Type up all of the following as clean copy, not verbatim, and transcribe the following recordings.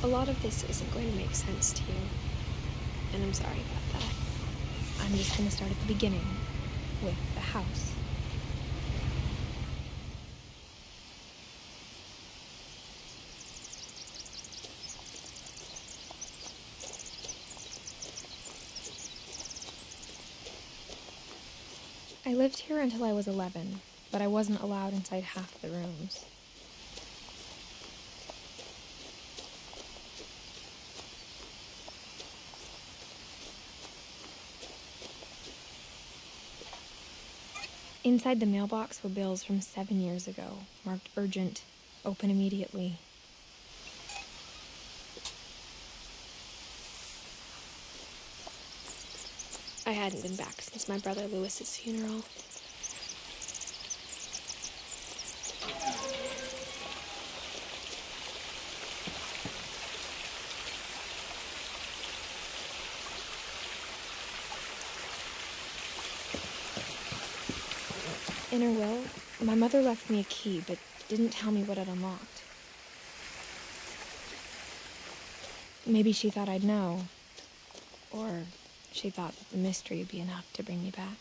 lot of this isn't going to make sense to you, and I'm sorry about that. I'm just going to start at the beginning, with the house. I lived here until I was 11, but I wasn't allowed inside half the rooms. Inside the mailbox were bills from 7 years ago, marked urgent, open immediately. I hadn't been back since my brother Lewis's funeral. In her will, my mother left me a key, but didn't tell me what it unlocked. Maybe she thought I'd know, or she thought that the mystery would be enough to bring me back.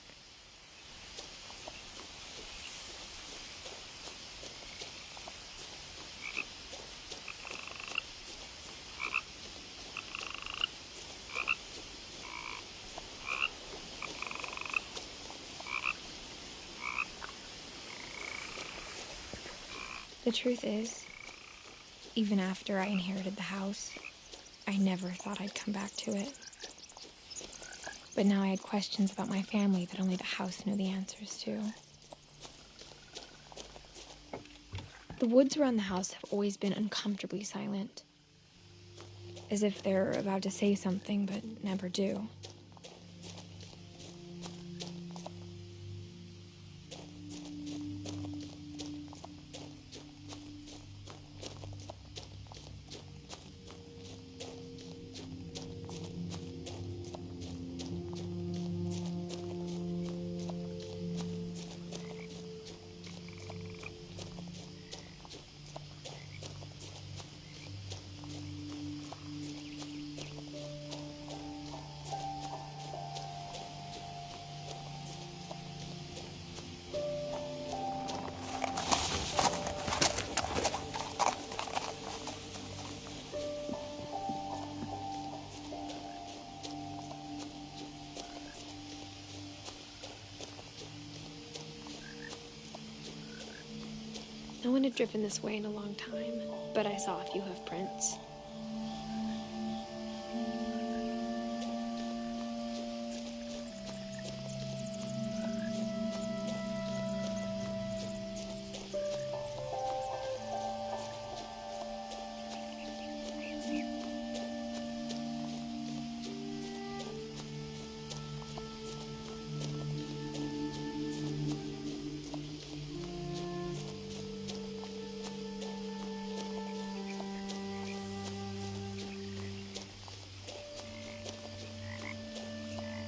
The truth is, even after I inherited the house, I never thought I'd come back to it. But now I had questions about my family that only the house knew the answers to. The woods around the house have always been uncomfortably silent, as if they're about to say something but never do. No one had driven this way in a long time, but I saw a few hoof prints.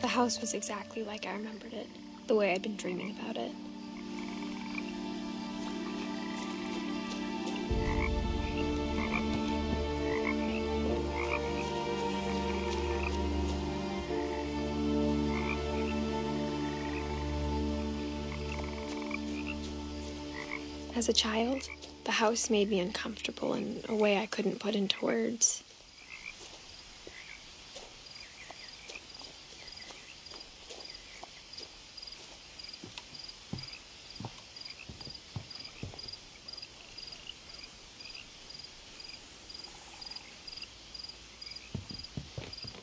The house was exactly like I remembered it, the way I'd been dreaming about it. As a child, the house made me uncomfortable in a way I couldn't put into words.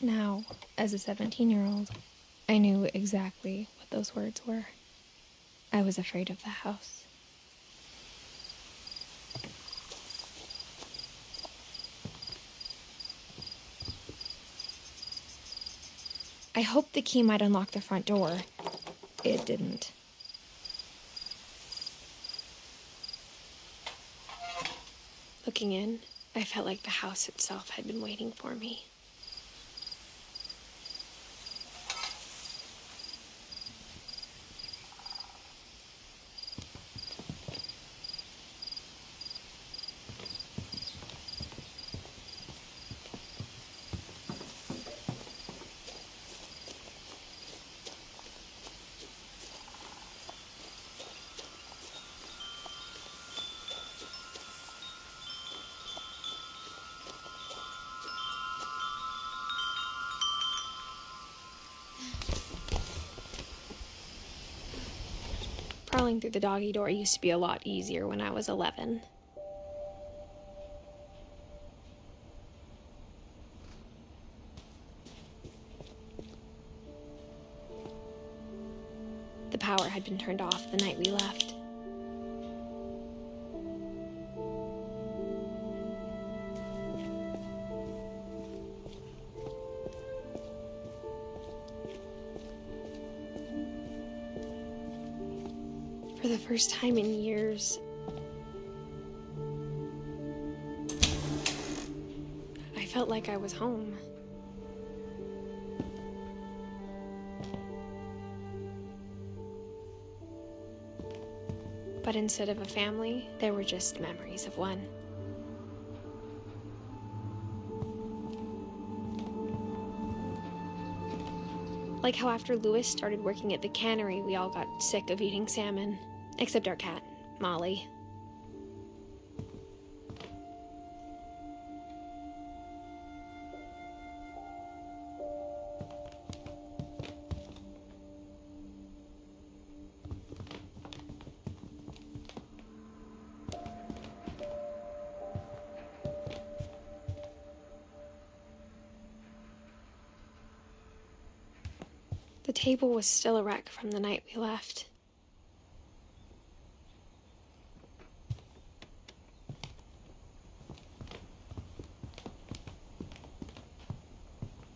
Now, as a 17-year-old, I knew exactly what those words were. I was afraid of the house. I hoped the key might unlock the front door. It didn't. Looking in, I felt like the house itself had been waiting for me. Crawling through the doggy door used to be a lot easier when I was 11. The power had been turned off the night we left. For the first time in years, I felt like I was home. But instead of a family, there were just memories of one. Like how after Lewis started working at the cannery, we all got sick of eating salmon. Except our cat, Molly. The table was still a wreck from the night we left.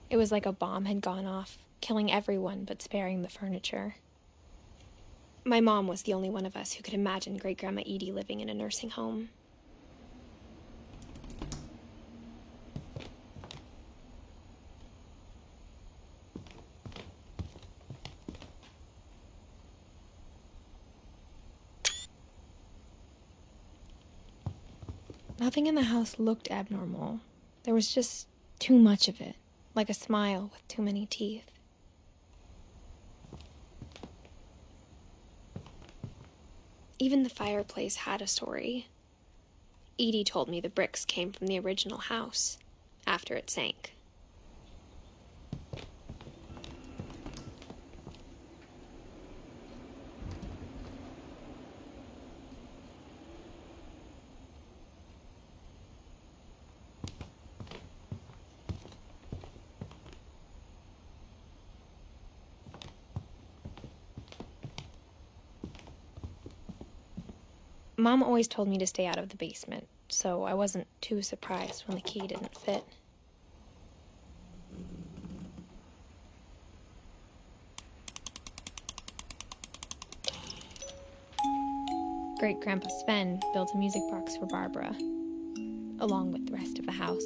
It was like a bomb had gone off, killing everyone but sparing the furniture. My mom was the only one of us who could imagine Great-Grandma Edie living in a nursing home. Nothing in the house looked abnormal. There was just too much of it, like a smile with too many teeth. Even the fireplace had a story. Edie told me the bricks came from the original house, after it sank. Mom always told me to stay out of the basement, so I wasn't too surprised when the key didn't fit. Great-Grandpa Sven built a music box for Barbara, along with the rest of the house.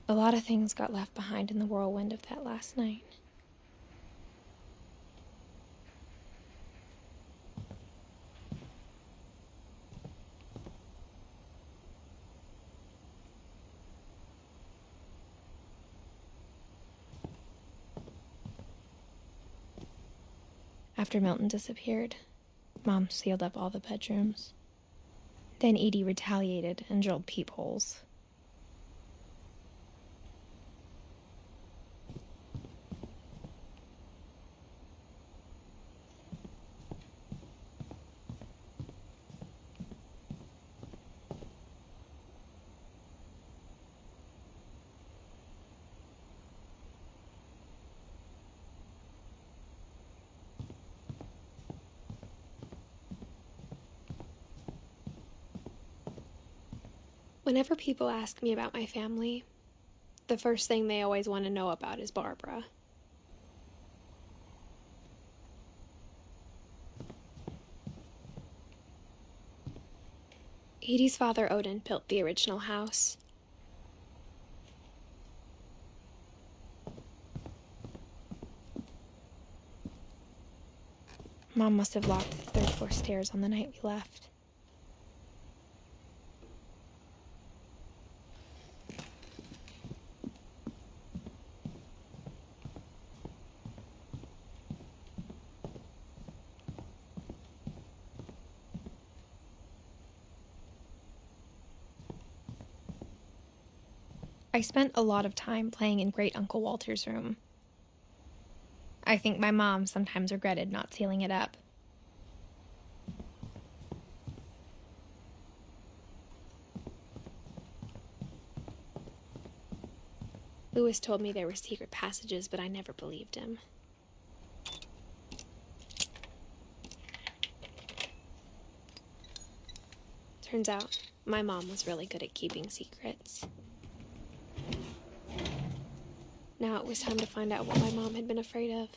A lot of things got left behind in the whirlwind of that last night. After Milton disappeared, Mom sealed up all the bedrooms. Then Edie retaliated and drilled peepholes. Whenever people ask me about my family, the first thing they always want to know about is Barbara. Edie's father, Odin, built the original house. Mom must have locked the third-floor stairs on the night we left. I spent a lot of time playing in Great Uncle Walter's room. I think my mom sometimes regretted not sealing it up. Louis told me there were secret passages, but I never believed him. Turns out, my mom was really good at keeping secrets. Now it was time to find out what my mom had been afraid of.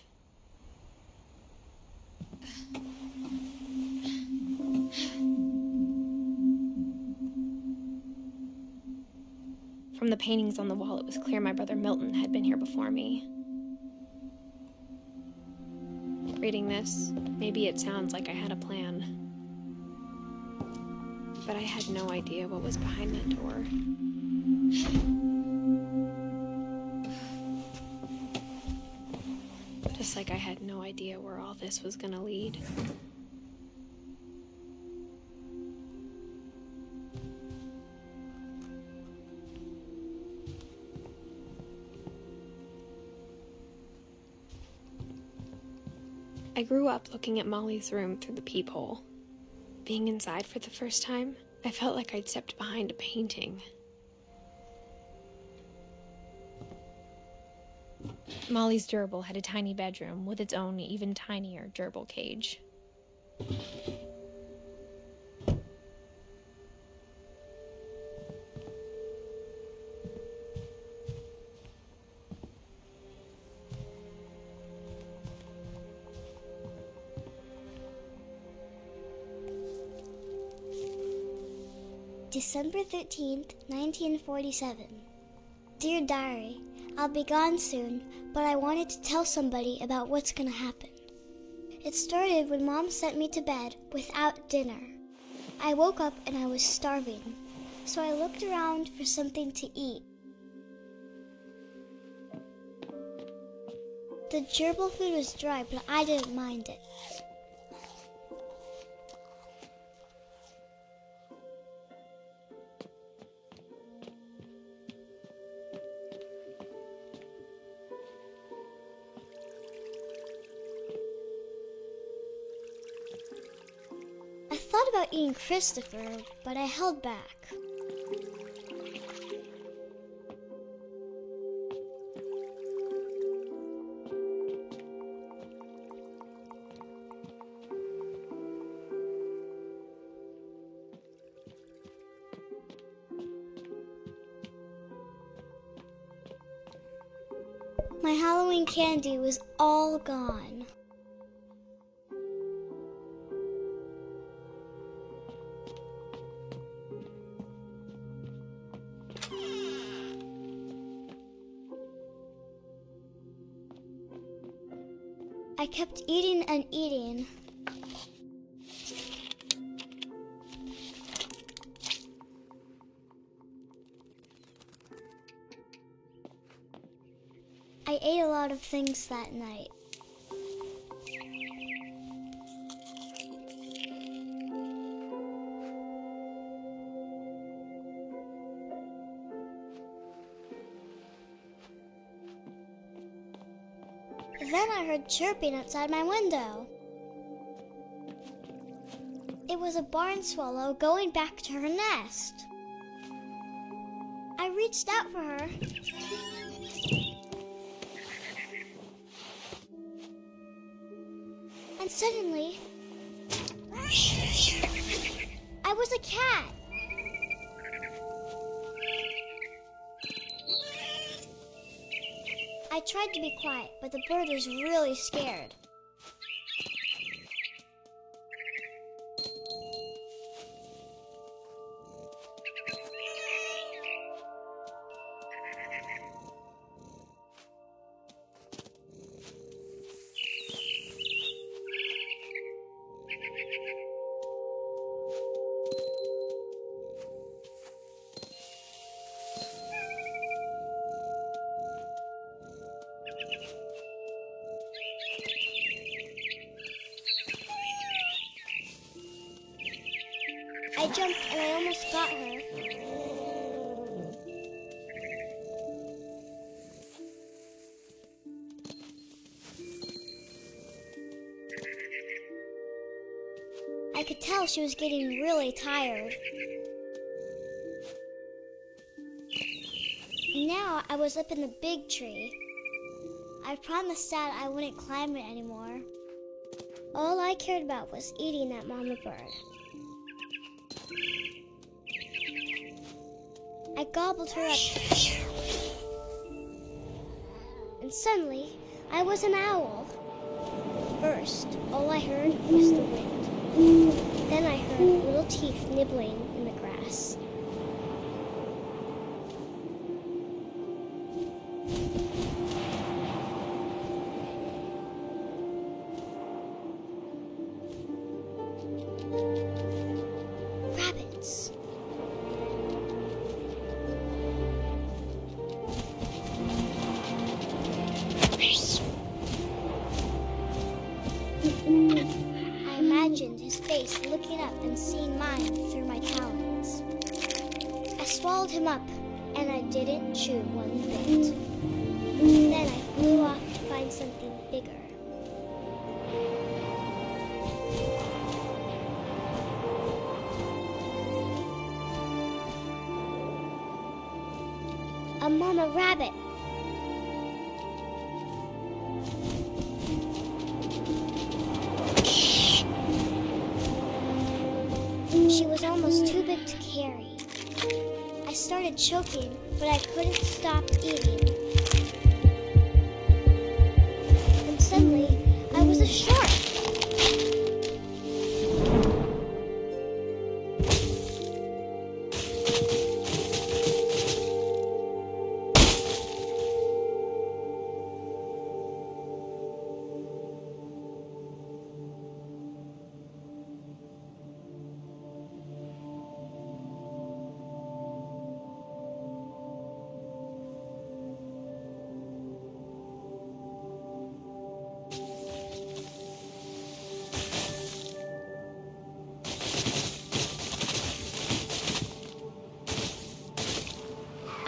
From the paintings on the wall, it was clear my brother Milton had been here before me. Reading this, maybe it sounds like I had a plan. But I had no idea what was behind that door. Just like I had no idea where all this was gonna lead. I grew up looking at Molly's room through the peephole. Being inside for the first time, I felt like I'd stepped behind a painting. Molly's gerbil had a tiny bedroom with its own even tinier gerbil cage. December 13th, 1947. Dear Diary, I'll be gone soon, but I wanted to tell somebody about what's gonna happen. It started when Mom sent me to bed without dinner. I woke up and I was starving, so I looked around for something to eat. The gerbil food was dry, but I didn't mind it. I thought about eating Christopher, but I held back. My Halloween candy was all gone. I kept eating and eating. I ate a lot of things that night. Then I heard chirping outside my window. It was a barn swallow going back to her nest. I reached out for her. And suddenly, I was a cat. I tried to be quiet, but the bird was really scared. I jumped and I almost got her. I could tell she was getting really tired. Now I was up in the big tree. I promised Dad I wouldn't climb it anymore. All I cared about was eating that mama bird. I gobbled her up. And suddenly, I was an owl. First, all I heard was the wind. Then I heard little teeth nibbling in the grass. Rabbits. I imagined his face looking up and seeing mine through my talons. I swallowed him up, and I didn't chew one bit. Then I flew off to find something bigger. A mama rabbit. She was almost too big to carry. I started choking, but I couldn't stop eating. And suddenly, I was a shark.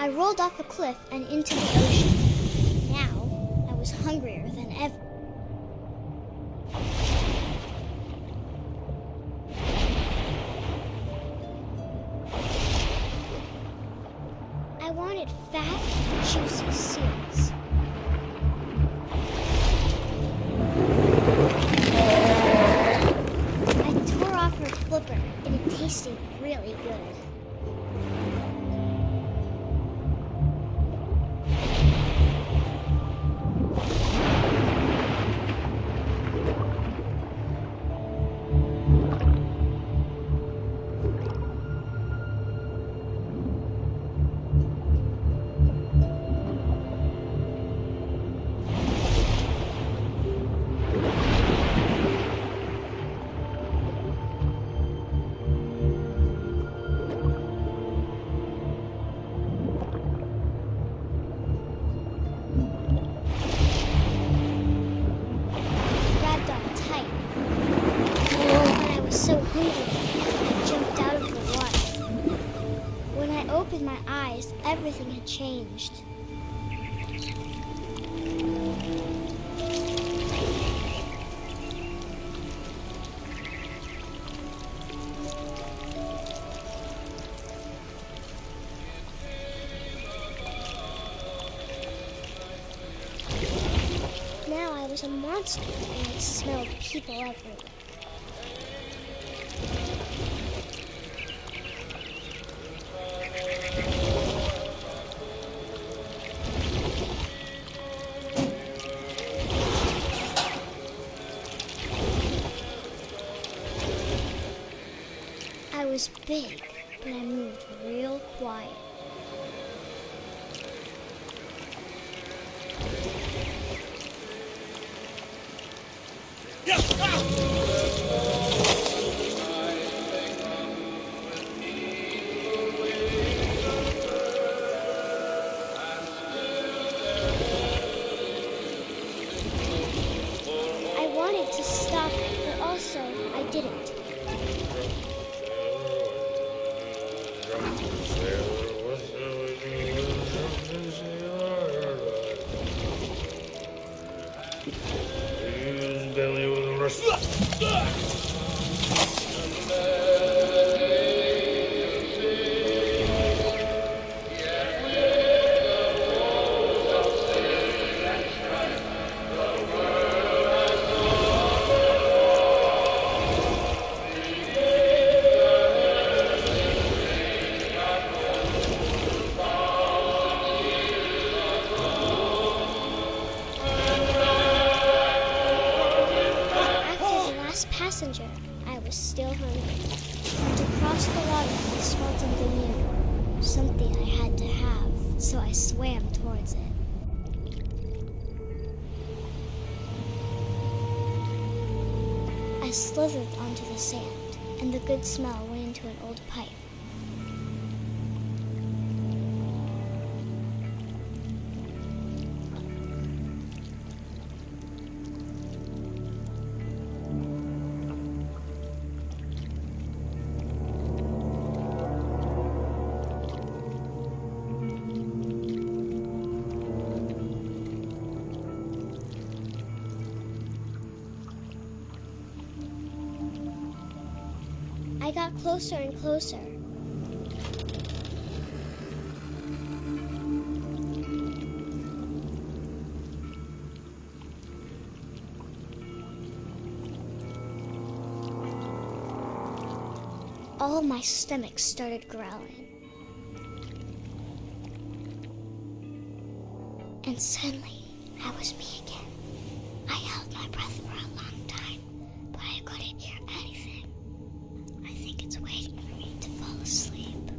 I rolled off a cliff and into the ocean. Now, I was hungrier than ever. I wanted fat, juicy seals. I tore off her flipper, and it tasted really good. So hungry, I jumped out of the water. When I opened my eyes, everything had changed. Now I was a monster, and I smelled people everywhere. I was big, but I moved real quiet. I wanted to stop, but also I didn't. messenger. I was still hungry. And across the water, I smelled something new. Something I had to have, so I swam towards it. I slithered onto the sand, and the good smell went into an old pipe. I got closer and closer. All my stomach started growling. And suddenly, I was me again. I held my breath for a long time, but I couldn't hear anything. I think it's waiting for me to fall asleep.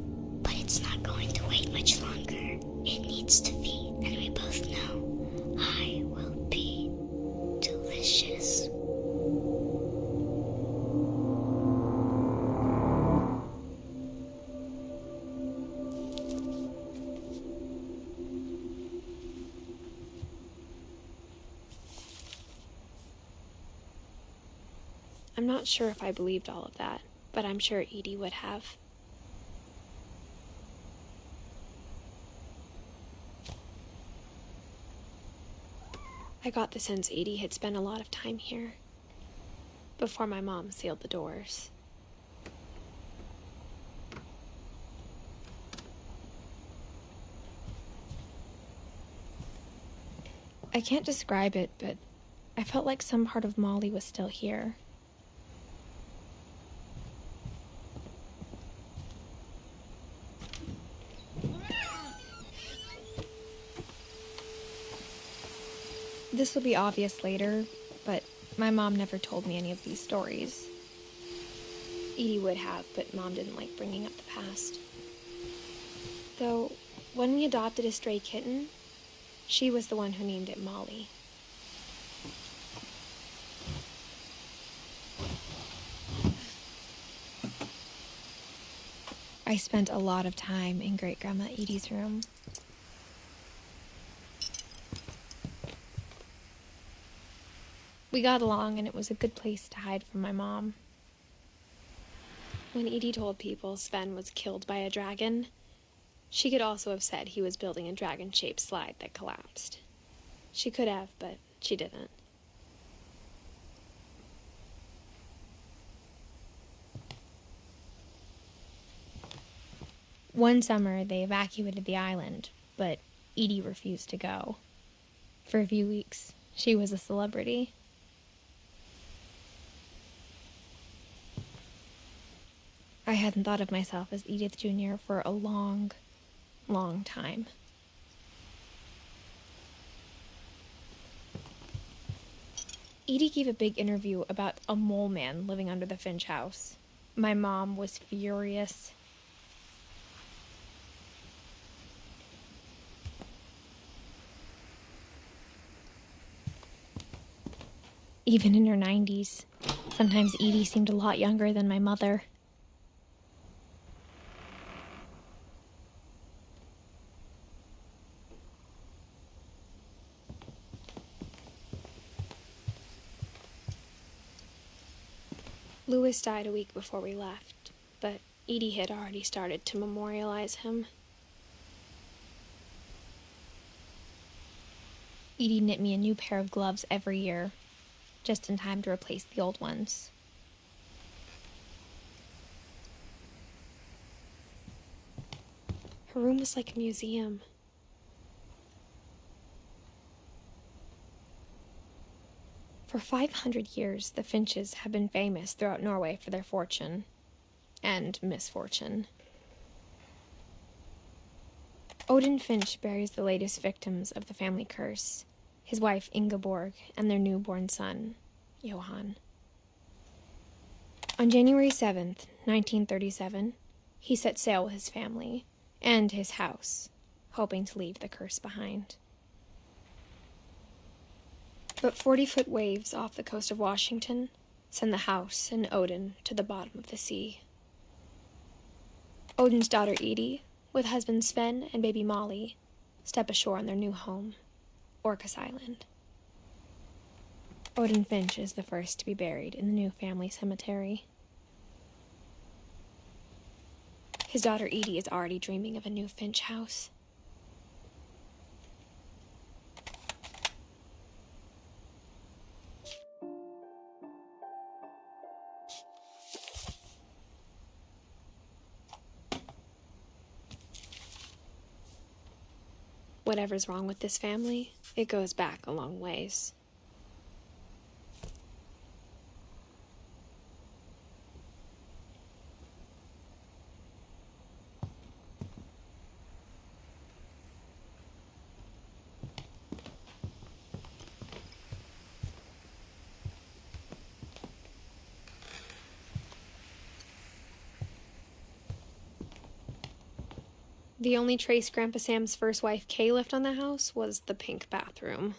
But it's not going to wait much longer. It needs to feed, and we both know I will be delicious. I'm not sure if I believed all of that, but I'm sure Edie would have. I got the sense Edie had spent a lot of time here, before my mom sealed the doors. I can't describe it, but I felt like some part of Molly was still here. This will be obvious later, but my mom never told me any of these stories. Edie would have, but Mom didn't like bringing up the past. Though, when we adopted a stray kitten, she was the one who named it Molly. I spent a lot of time in Great-Grandma Edie's room. We got along, and it was a good place to hide from my mom. When Edie told people Sven was killed by a dragon, she could also have said he was building a dragon-shaped slide that collapsed. She could have, but she didn't. One summer, they evacuated the island, but Edie refused to go. For a few weeks, she was a celebrity. I hadn't thought of myself as Edith Jr. for a long, long time. Edie gave a big interview about a mole man living under the Finch house. My mom was furious. Even in her 90s, sometimes Edie seemed a lot younger than my mother. Louis died a week before we left, but Edie had already started to memorialize him. Edie knit me a new pair of gloves every year, just in time to replace the old ones. Her room was like a museum. For 500 years, the Finches have been famous throughout Norway for their fortune and misfortune. Odin Finch buries the latest victims of the family curse, his wife Ingeborg and their newborn son, Johan. On January 7th, 1937, he set sail with his family and his house, hoping to leave the curse behind. But 40-foot waves off the coast of Washington send the house and Odin to the bottom of the sea. Odin's daughter Edith, with husband Sven and baby Molly, step ashore on their new home, Orcas Island. Odin Finch is the first to be buried in the new family cemetery. His daughter Edie is already dreaming of a new Finch house. Whatever's wrong with this family, it goes back a long ways. The only trace Grandpa Sam's first wife, Kay, left on the house was the pink bathroom.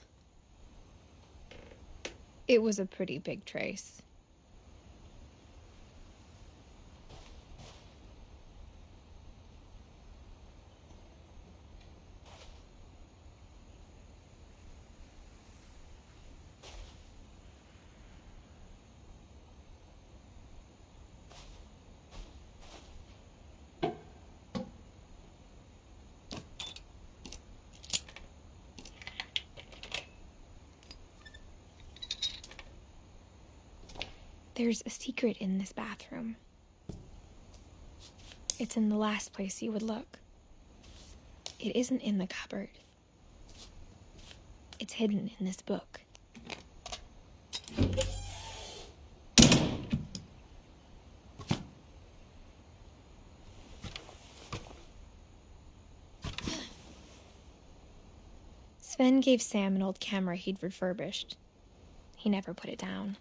It was a pretty big trace. There's a secret in this bathroom. It's in the last place you would look. It isn't in the cupboard. It's hidden in this book. Sven gave Sam an old camera he'd refurbished. He never put it down.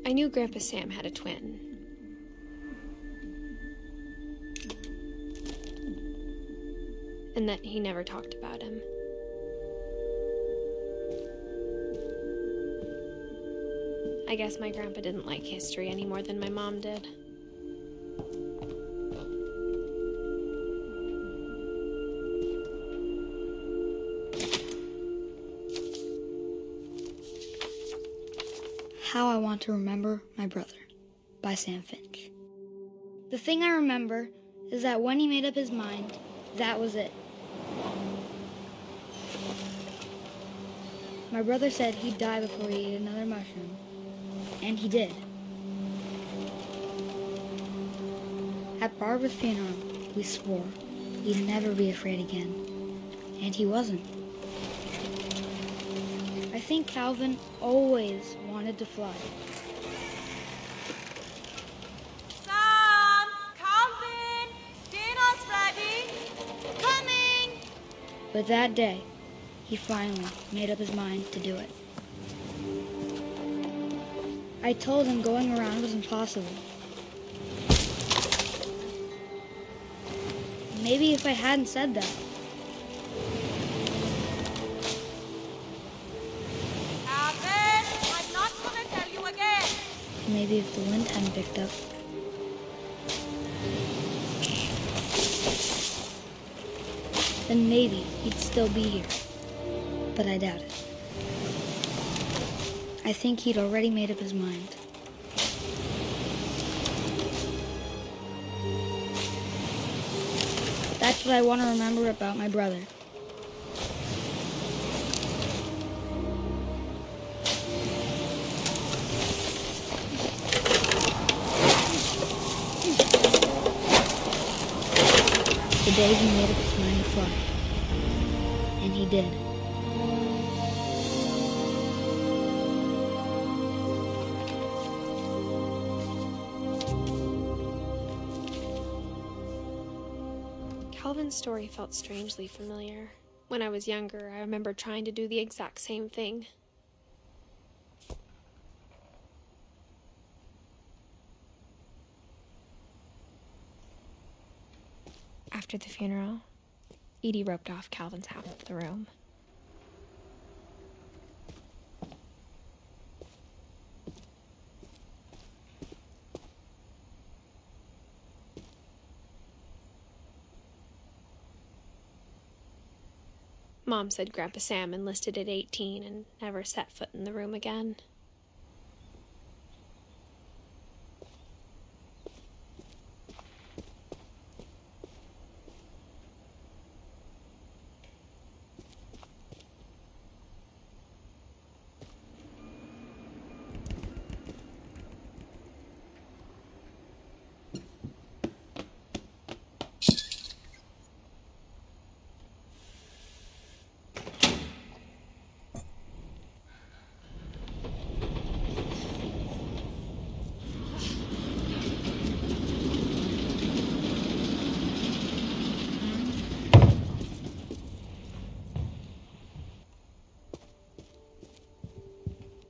I knew Grandpa Sam had a twin. And that he never talked about him. I guess my grandpa didn't like history any more than my mom did. How I Want to Remember My Brother by Sam Finch. The thing I remember is that when he made up his mind, that was it. My brother said he'd die before he ate another mushroom, and he did. At Barbara's funeral, we swore he'd never be afraid again, and he wasn't. I think Calvin always wanted to fly. Sam! Calvin! Dinner's ready! Coming! But that day, he finally made up his mind to do it. I told him going around was impossible. Maybe if I hadn't said that, maybe if the wind hadn't picked up. Then maybe he'd still be here. But I doubt it. I think he'd already made up his mind. That's what I want to remember about my brother. the day he made up his mind to fly. And he did. Calvin's story felt strangely familiar. When I was younger, I remember trying to do the exact same thing. After the funeral, Edie roped off Calvin's half of the room. Mom said Grandpa Sam enlisted at 18 and never set foot in the room again.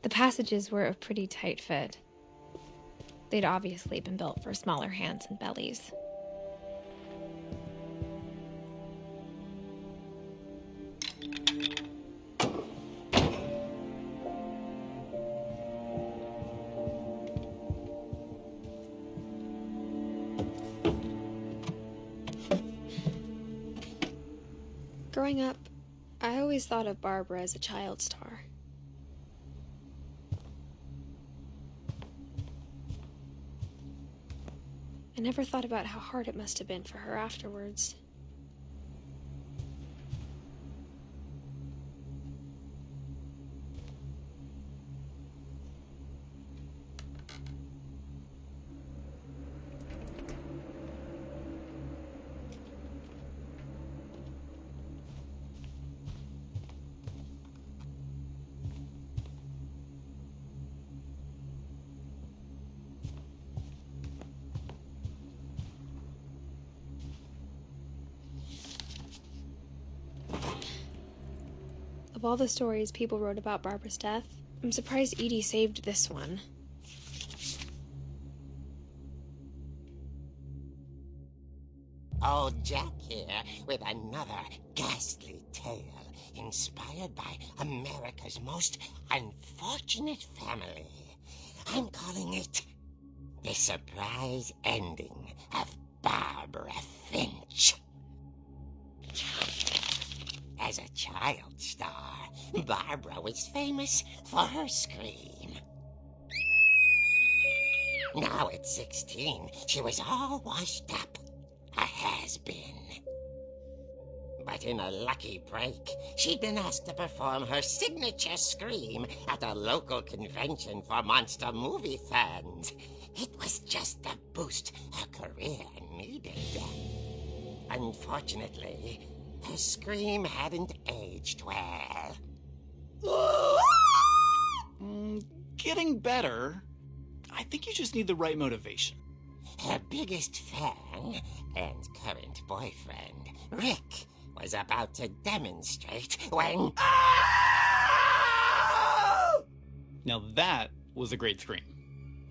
The passages were a pretty tight fit. They'd obviously been built for smaller hands and bellies. Growing up, I always thought of Barbara as a child star. I never thought about how hard it must have been for her afterwards. Of all the stories people wrote about Barbara's death, I'm surprised Edie saved this one. Old Jack here with another ghastly tale inspired by America's most unfortunate family. I'm calling it The Surprise Ending of Barbara Finch. As a child star, Barbara was famous for her scream. Now at 16, she was all washed up, a has-been. But in a lucky break, she'd been asked to perform her signature scream at a local convention for monster movie fans. It was just the boost her career needed. Unfortunately, her scream hadn't aged well. Getting better. I think you just need the right motivation. Her biggest fan and current boyfriend, Rick, was about to demonstrate when... Now that was a great scream.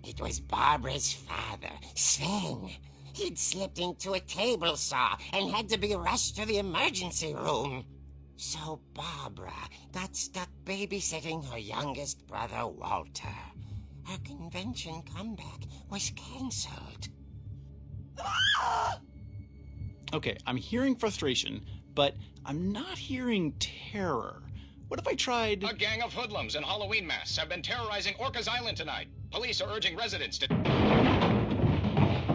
It was Barbara's father, Sven. He'd slipped into a table saw and had to be rushed to the emergency room. So Barbara got stuck babysitting her youngest brother, Walter. Her convention comeback was cancelled. Okay, I'm hearing frustration, but I'm not hearing terror. What if I tried... A gang of hoodlums in Halloween masks have been terrorizing Orcas Island tonight. Police are urging residents to...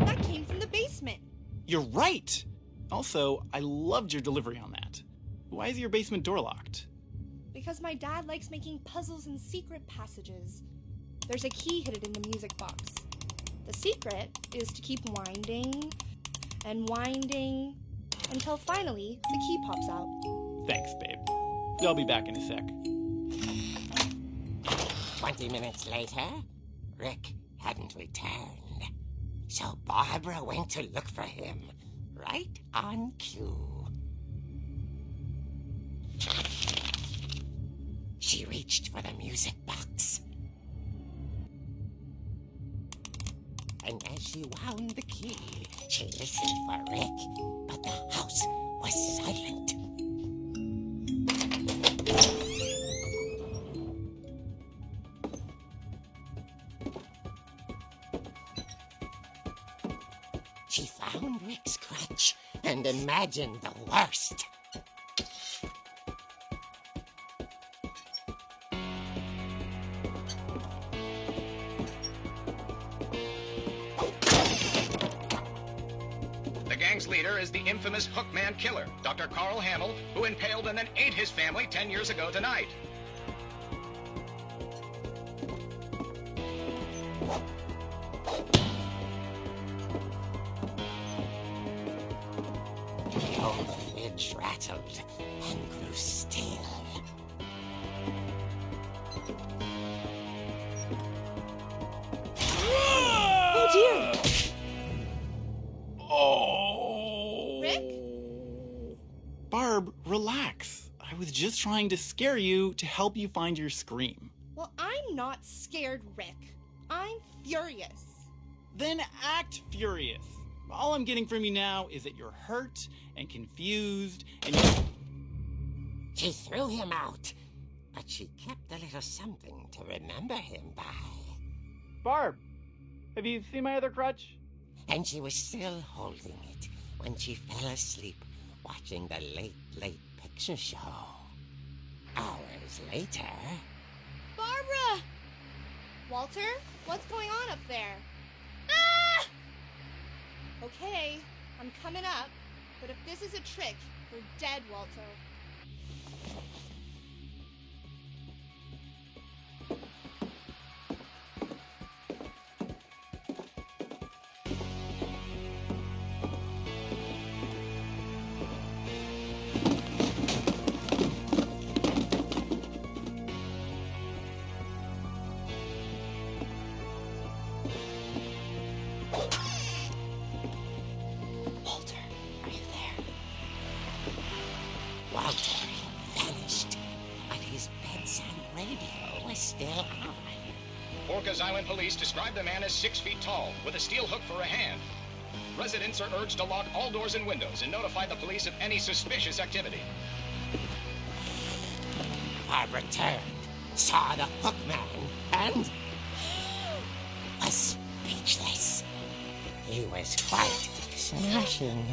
That came from the basement. You're right! Also, I loved your delivery on that. Why is your basement door locked? Because my dad likes making puzzles and secret passages. There's a key hidden in the music box. The secret is to keep winding and winding until finally the key pops out. Thanks, babe. I'll be back in a sec. 20 minutes later, Rick hadn't returned. So Barbara went to look for him, right on cue. She reached for the music box. And as she wound the key, she listened for Rick, but the house was silent. She found Rick's crutch and imagined the worst. The gang's leader is the infamous Hookman killer, Dr. Carl Hamill, who impaled and then ate his family 10 years ago tonight. The old fridge rattled and grew still. Oh dear! Oh! Rick? Barb, relax. I was just trying to scare you to help you find your scream. Well, I'm not scared, Rick. I'm furious. Then act furious. All I'm getting from you now is that you're hurt and confused and you... She threw him out, but she kept a little something to remember him by. Barb, have you seen my other crutch? And she was still holding it when she fell asleep watching the late picture show. Hours later... Barbara! Walter, what's going on up there? Ah! Okay, I'm coming up, but if this is a trick, we're dead, Walter. Walter vanished, but his bedside radio was still on. Orcas Island police describe the man as 6 feet tall, with a steel hook for a hand. Residents are urged to lock all doors and windows and notify the police of any suspicious activity. Barbara turned, saw the hook man, and was speechless. He was quite smashing.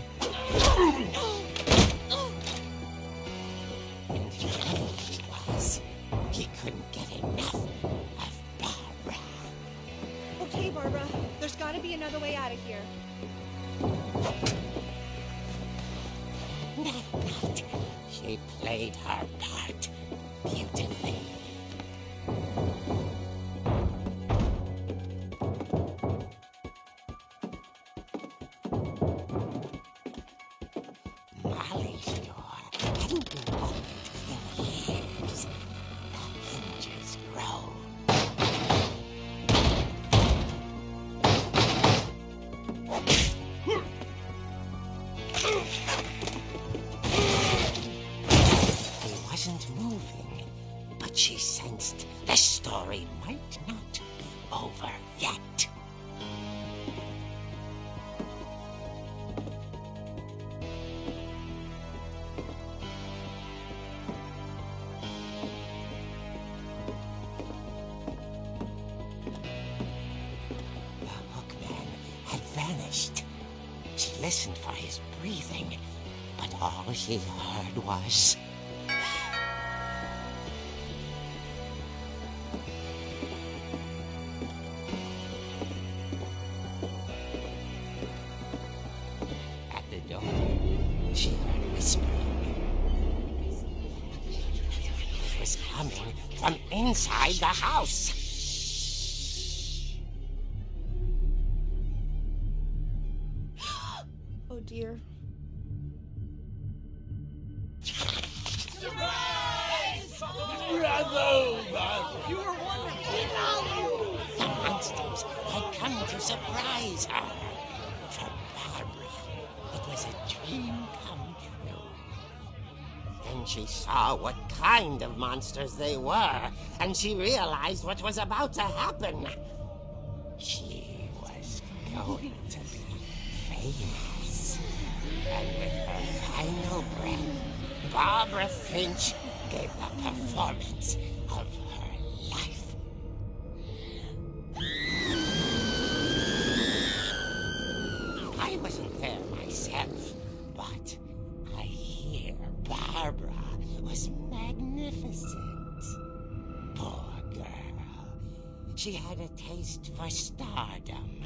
And there he was. He couldn't get enough of Barbara. Okay, Barbara, there's gotta be another way out of here. That night, she played her part beautifully. Molly's door hadn't been opened in years. The hinges groaned. He wasn't moving, but she sensed the story might not be over yet. The hookman had vanished. She listened for his breathing, but all she heard was... At the door, she heard whispering. It was coming from inside the house. Oh dear. You were wonderful. The monsters had come to surprise her. For Barbara, it was a dream come true. Then she saw what kind of monsters they were, and she realized what was about to happen. She was going to be famous. And with her final breath, Barbara Finch gave the performance of her life. I wasn't there myself, but I hear Barbara was magnificent. Poor girl. She had a taste for stardom.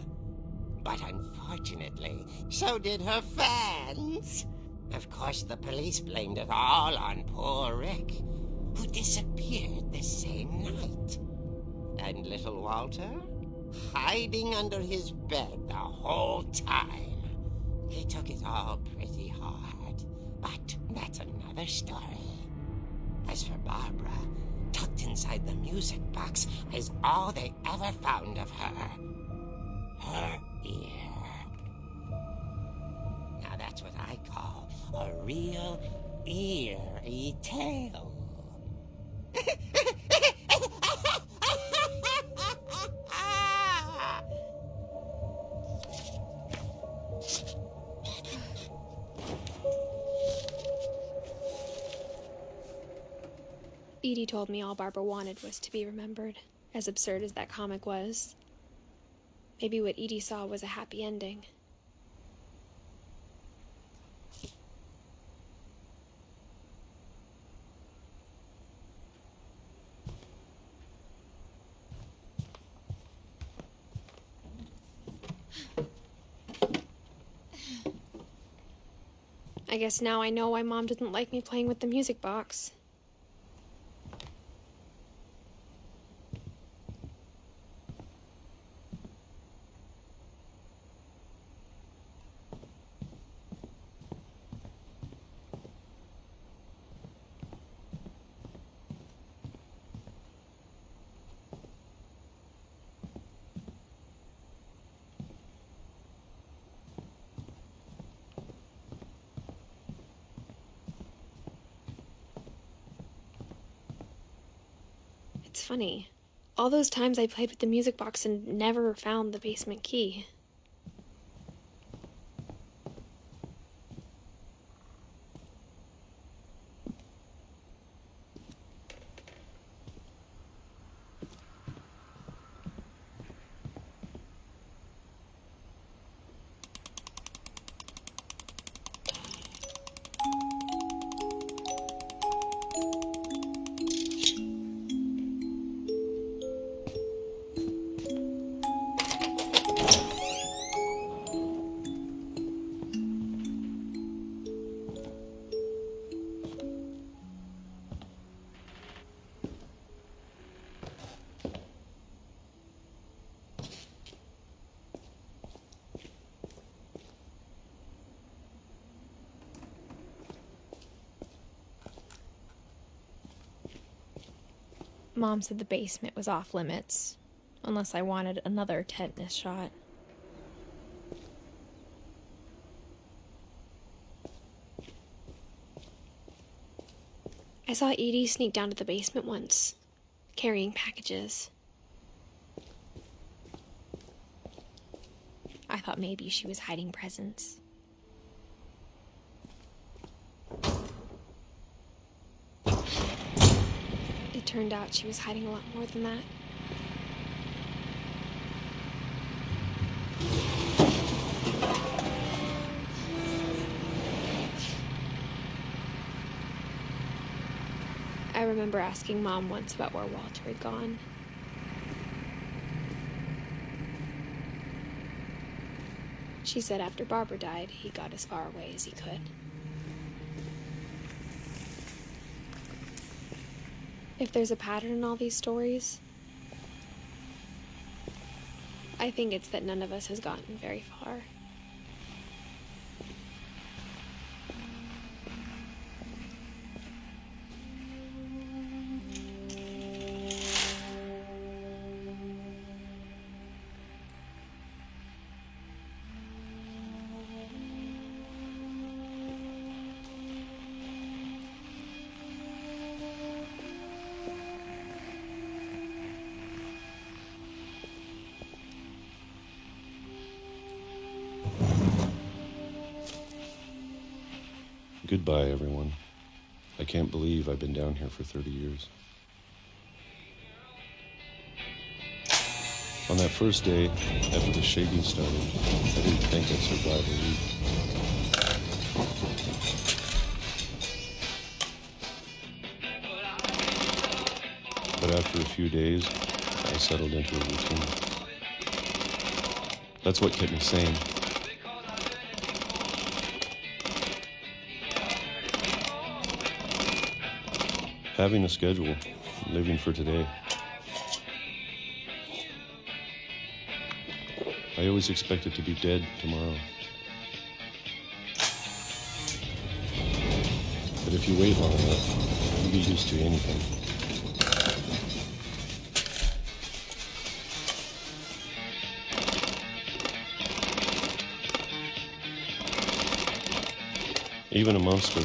But unfortunately, so did her fans. Of course, the police blamed it all on poor Rick, who disappeared the same night. And little Walter? Hiding under his bed the whole time. He took it all pretty hard, but that's another story. As for Barbara, tucked inside the music box is all they ever found of her. Her ear. Now that's what I call a real eerie tale. Edie told me all Barbara wanted was to be remembered, as absurd as that comic was. Maybe what Edie saw was a happy ending. I guess now I know why Mom didn't like me playing with the music box. It's funny. All those times I played with the music box and never found the basement key. Mom said the basement was off limits, unless I wanted another tetanus shot. I saw Edie sneak down to the basement once, carrying packages. I thought maybe she was hiding presents. It turned out she was hiding a lot more than that. I remember asking Mom once about where Walter had gone. She said after Barbara died, he got as far away as he could. If there's a pattern in all these stories, I think it's that none of us has gotten very far. Goodbye, everyone. I can't believe I've been down here for 30 years. On that first day, after the shaking started, I didn't think I'd survive a week. But after a few days, I settled into a routine. That's what kept me sane. Having a schedule, living for today. I always expected to be dead tomorrow. But if you wait long enough, you get used to anything. Even a monster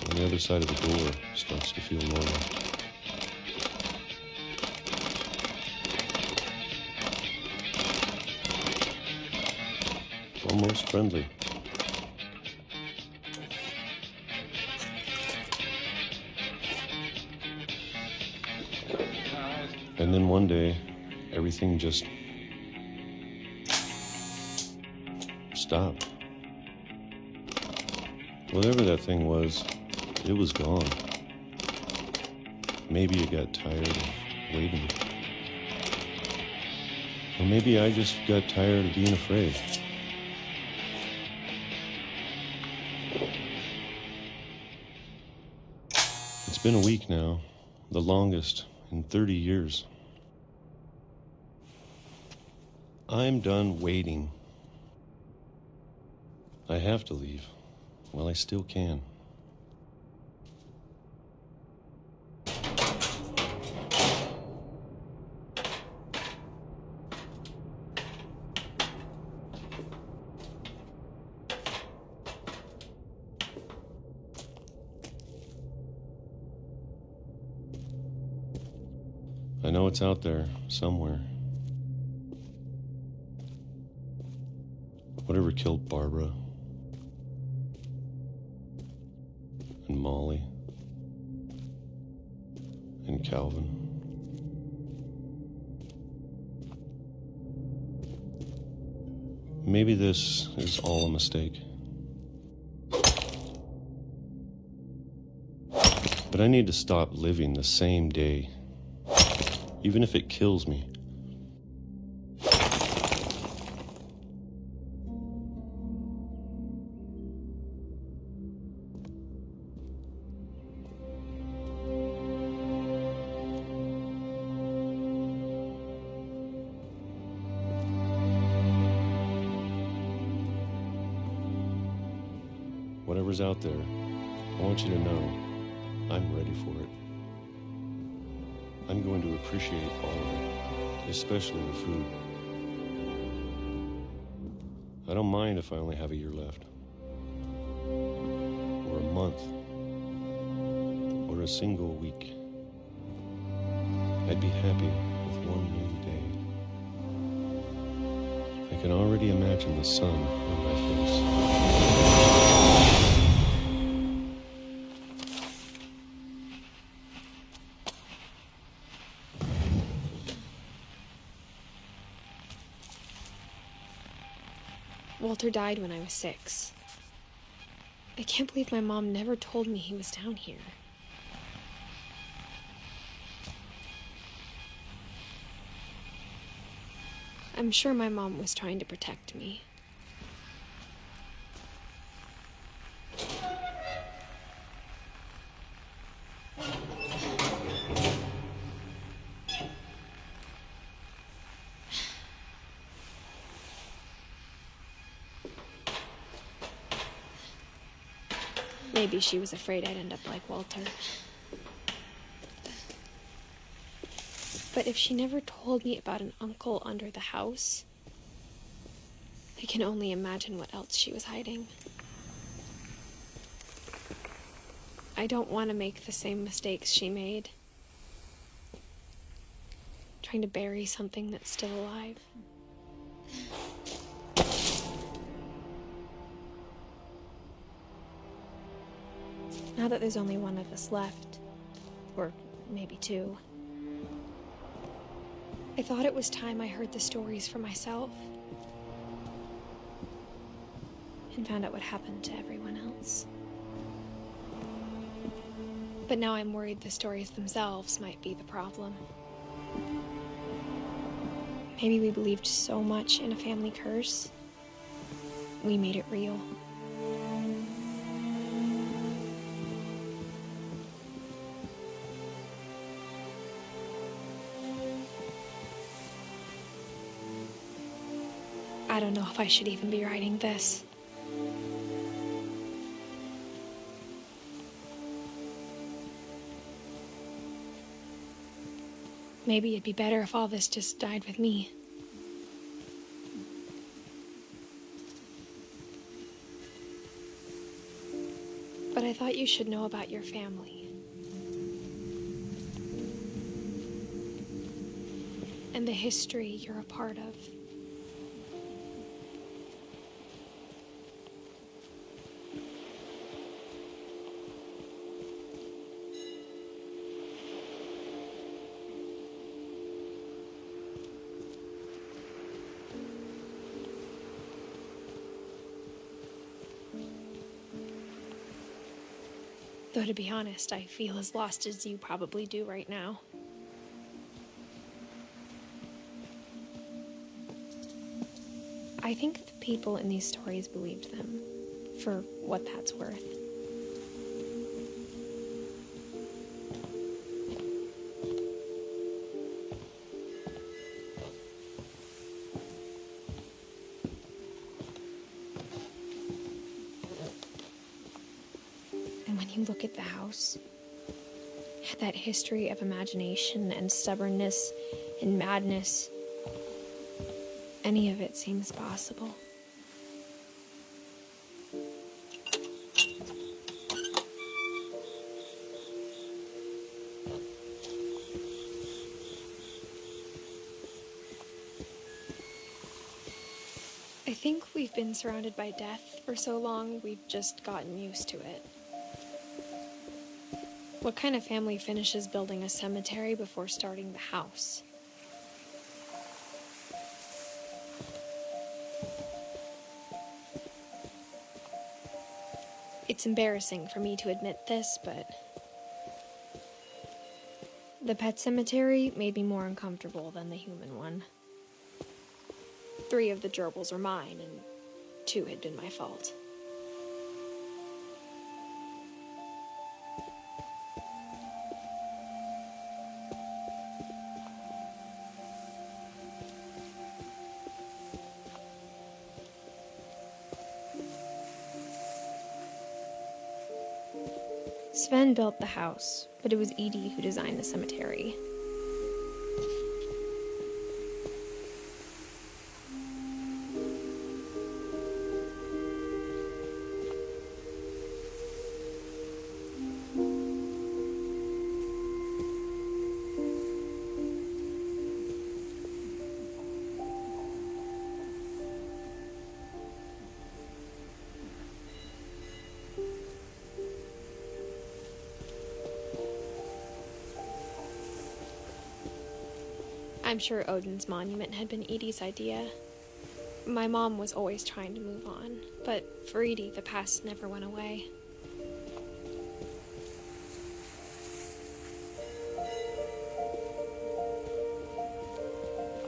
on the other side of the door starts to feel normal. Almost friendly. And then one day, everything just stopped. Whatever that thing was, it was gone. Maybe it got tired of waiting. Or maybe I just got tired of being afraid. It's been a week now, the longest in 30 years. I'm done waiting. I have to leave while I still can. I know it's out there, somewhere. Whatever killed Barbara and Molly and Calvin. Maybe this is all a mistake. But I need to stop living the same day. Even if it kills me. Whatever's out there, I want you to know I'm ready for it. I'm going to appreciate all of it, especially the food. I don't mind if I only have a year left, or a month, or a single week. I'd be happy with one new day. I can already imagine the sun on my face. Walter died when I was 6. I can't believe my mom never told me he was down here. I'm sure my mom was trying to protect me. Maybe she was afraid I'd end up like Walter. But if she never told me about an uncle under the house, I can only imagine what else she was hiding. I don't want to make the same mistakes she made. Trying to bury something that's still alive. Now that there's only one of us left, or maybe two, I thought it was time I heard the stories for myself and found out what happened to everyone else. But now I'm worried the stories themselves might be the problem. Maybe we believed so much in a family curse, we made it real. I don't know if I should even be writing this. Maybe it'd be better if all this just died with me. But I thought you should know about your family. And the history you're a part of. Though to be honest, I feel as lost as you probably do right now. I think the people in these stories believed them, for what that's worth. And when you look at the house, that history of imagination and stubbornness and madness, any of it seems possible. I think we've been surrounded by death for so long, we've just gotten used to it. What kind of family finishes building a cemetery before starting the house? It's embarrassing for me to admit this, but the pet cemetery made me more uncomfortable than the human one. 3 of the gerbils are mine, and 2 had been my fault. Sven built the house, but it was Edith who designed the cemetery. I'm sure Odin's monument had been Edie's idea. My mom was always trying to move on, but for Edie, the past never went away.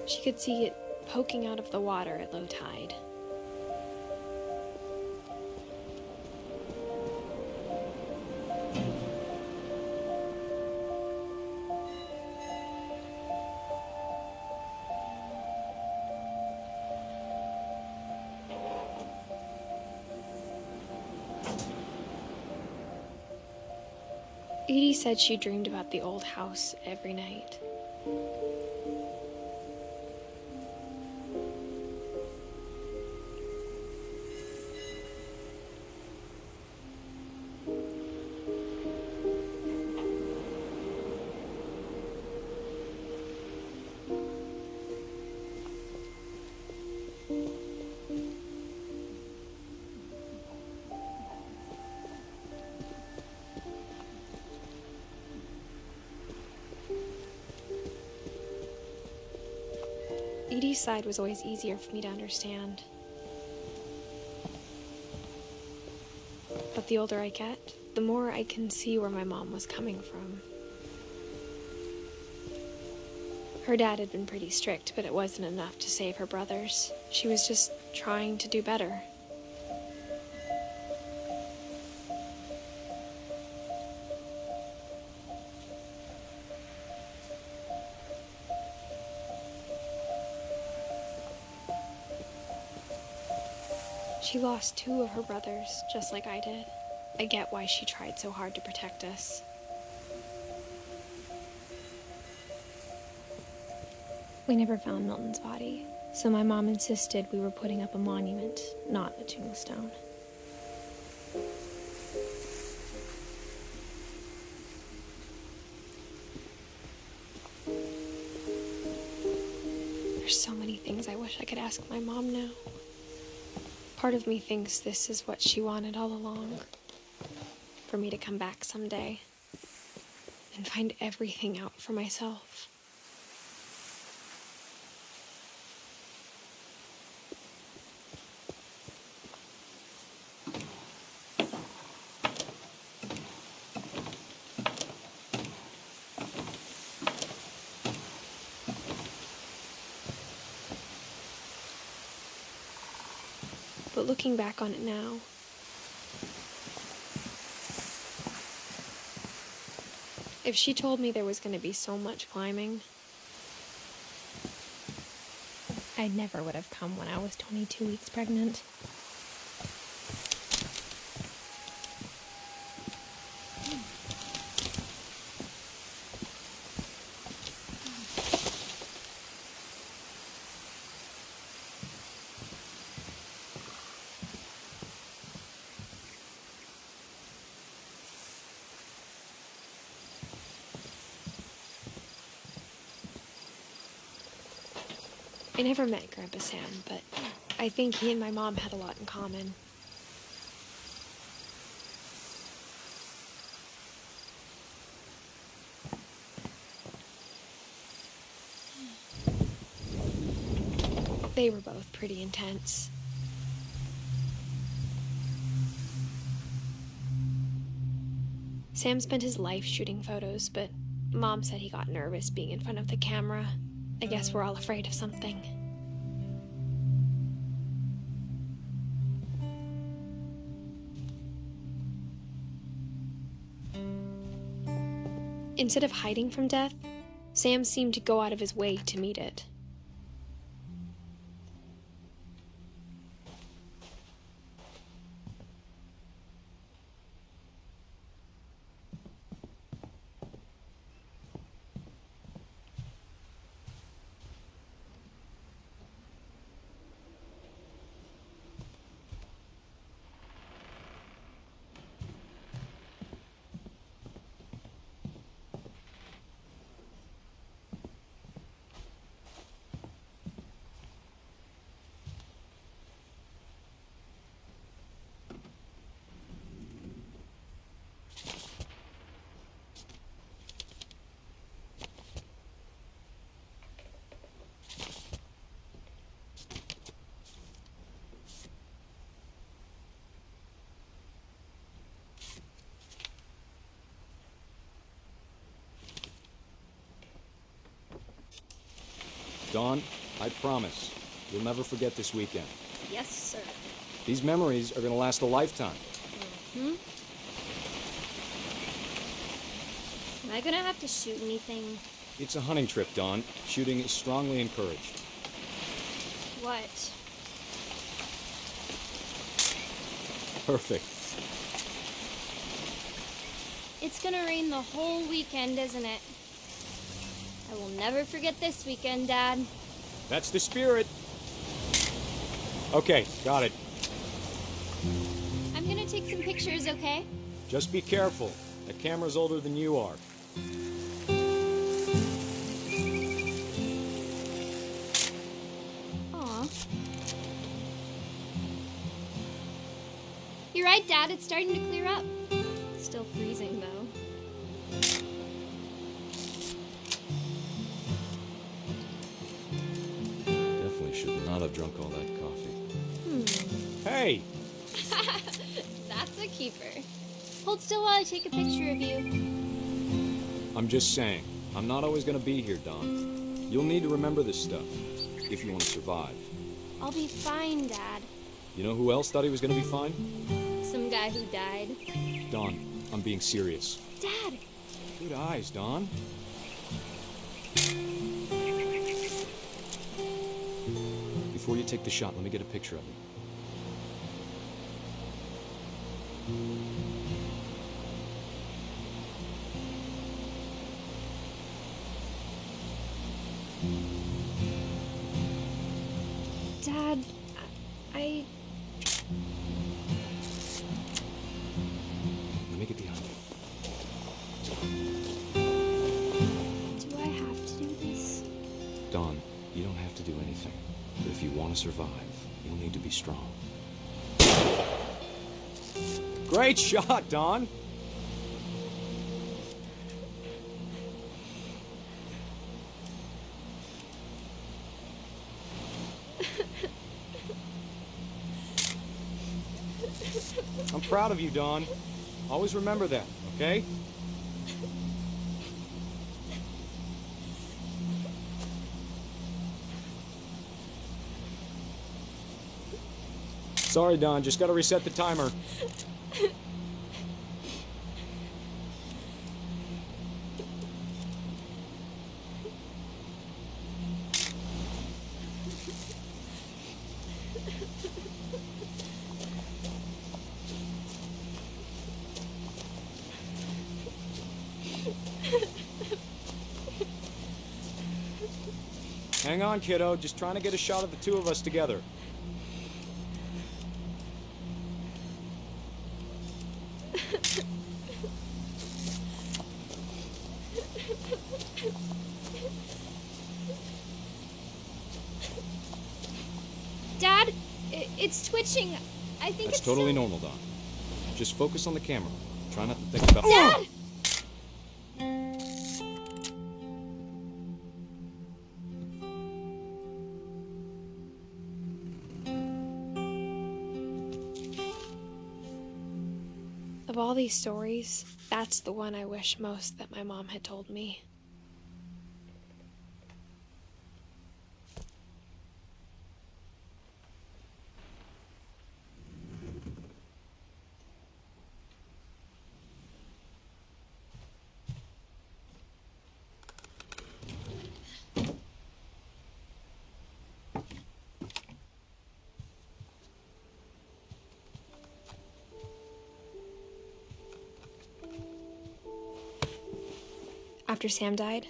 She could see it poking out of the water at low tide. Edie said she dreamed about the old house every night. Edie's side was always easier for me to understand. But the older I get, the more I can see where my mom was coming from. Her dad had been pretty strict, but it wasn't enough to save her brothers. She was just trying to do better. She lost 2 of her brothers, just like I did. I get why she tried so hard to protect us. We never found Milton's body, so my mom insisted we were putting up a monument, not a tombstone. There's so many things I wish I could ask my mom now. Part of me thinks this is what she wanted all along. For me to come back someday and find everything out for myself. But looking back on it now, if she told me there was going to be so much climbing, I never would have come when I was 22 weeks pregnant. I never met Grandpa Sam, but I think he and my mom had a lot in common. They were both pretty intense. Sam spent his life shooting photos, but Mom said he got nervous being in front of the camera. I guess we're all afraid of something. Instead of hiding from death, Sam seemed to go out of his way to meet it. Dawn, I promise, you'll never forget this weekend. Yes, sir. These memories are gonna last a lifetime. Am I gonna have to shoot anything? It's a hunting trip, Dawn. Shooting is strongly encouraged. What? Perfect. It's gonna rain the whole weekend, isn't it? I will never forget this weekend, Dad. That's the spirit. Okay, got it. I'm gonna take some pictures, okay? Just be careful. The camera's older than you are. Aw. You're right, Dad. It's starting to clear up. Still freezing, though. I've drunk all that coffee. Hey! That's a keeper. Hold still while I take a picture of you. I'm just saying, I'm not always gonna be here, Dawn. You'll need to remember this stuff, if you want to survive. I'll be fine, Dad. You know who else thought he was gonna be fine? Some guy who died. Dawn, I'm being serious. Dad! Good eyes, Dawn. Before you take the shot, let me get a picture of you. Dad, I... Let me get behind you. Do I have to do this? Dawn, you don't have to do anything. But if you want to survive, you'll need to be strong. Great shot, Dawn! I'm proud of you, Dawn. Always remember that, okay? Sorry, Dawn. Just gotta reset the timer. Hang on, kiddo. Just trying to get a shot of the two of us together. Dad, it's twitching. I think That's it's totally normal, Dawn. Just focus on the camera. Try not to think about... Dad! Of all these stories, that's the one I wish most that my mom had told me. After Sam died,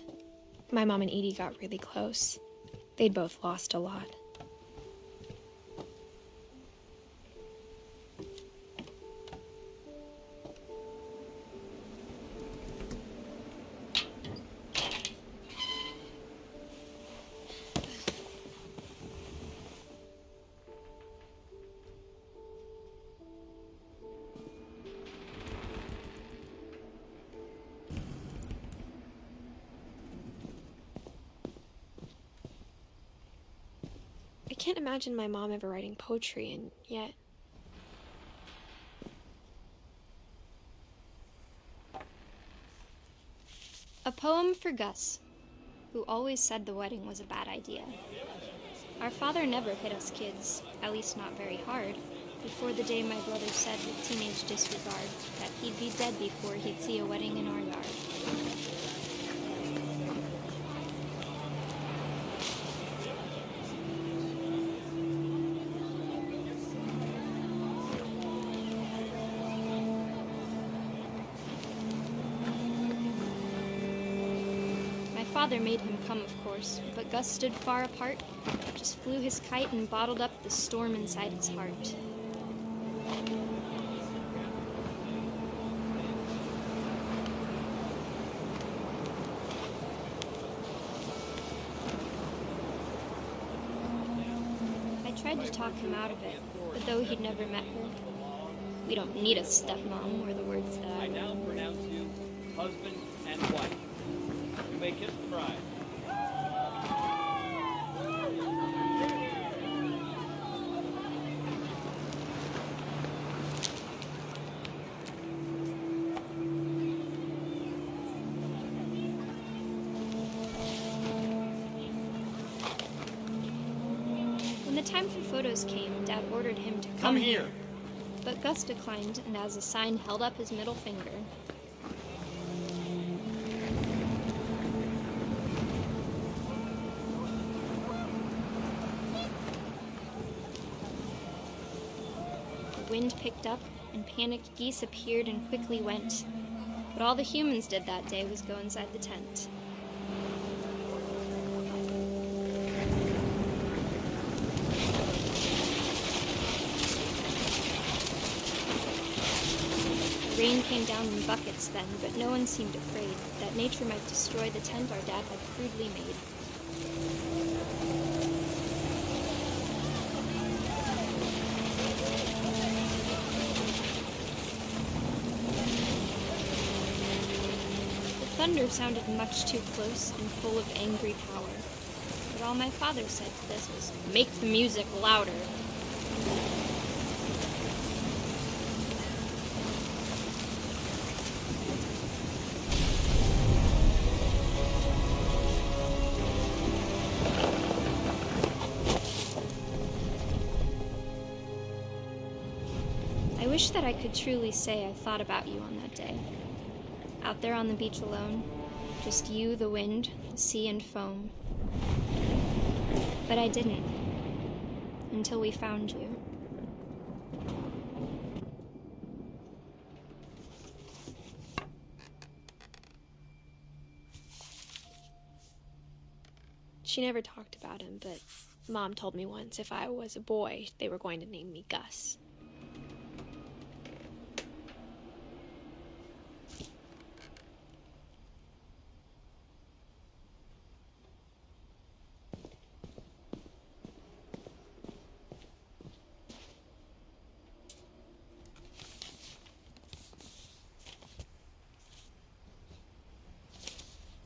my mom and Edie got really close. They'd both lost a lot. I can't imagine my mom ever writing poetry, and yet... A poem for Gus, who always said the wedding was a bad idea. Our father never hit us kids, at least not very hard, before the day my brother said with teenage disregard that he'd be dead before he'd see a wedding in our yard. Father made him come, of course, but Gus stood far apart, just flew his kite and bottled up the storm inside his heart. I tried to talk him out of it, but though he'd never met her, we don't need a stepmom, were the words that I now pronounce you husband and wife. You may kiss the bride. the time for photos came, Dad ordered him to Come here. But Gus declined, and as a sign held up his middle finger. The wind picked up, and panicked geese appeared and quickly went. But all the humans did that day was go inside the tent. Rain came down in buckets then, but no one seemed afraid that nature might destroy the tent our dad had crudely made. The thunder sounded much too close and full of angry power, but all my father said to this was, "Make the music louder." I wish that I could truly say I thought about you on that day. Out there on the beach alone, just you, the wind, the sea, and foam. But I didn't, until we found you. She never talked about him, but Mom told me once if I was a boy, they were going to name me Gus.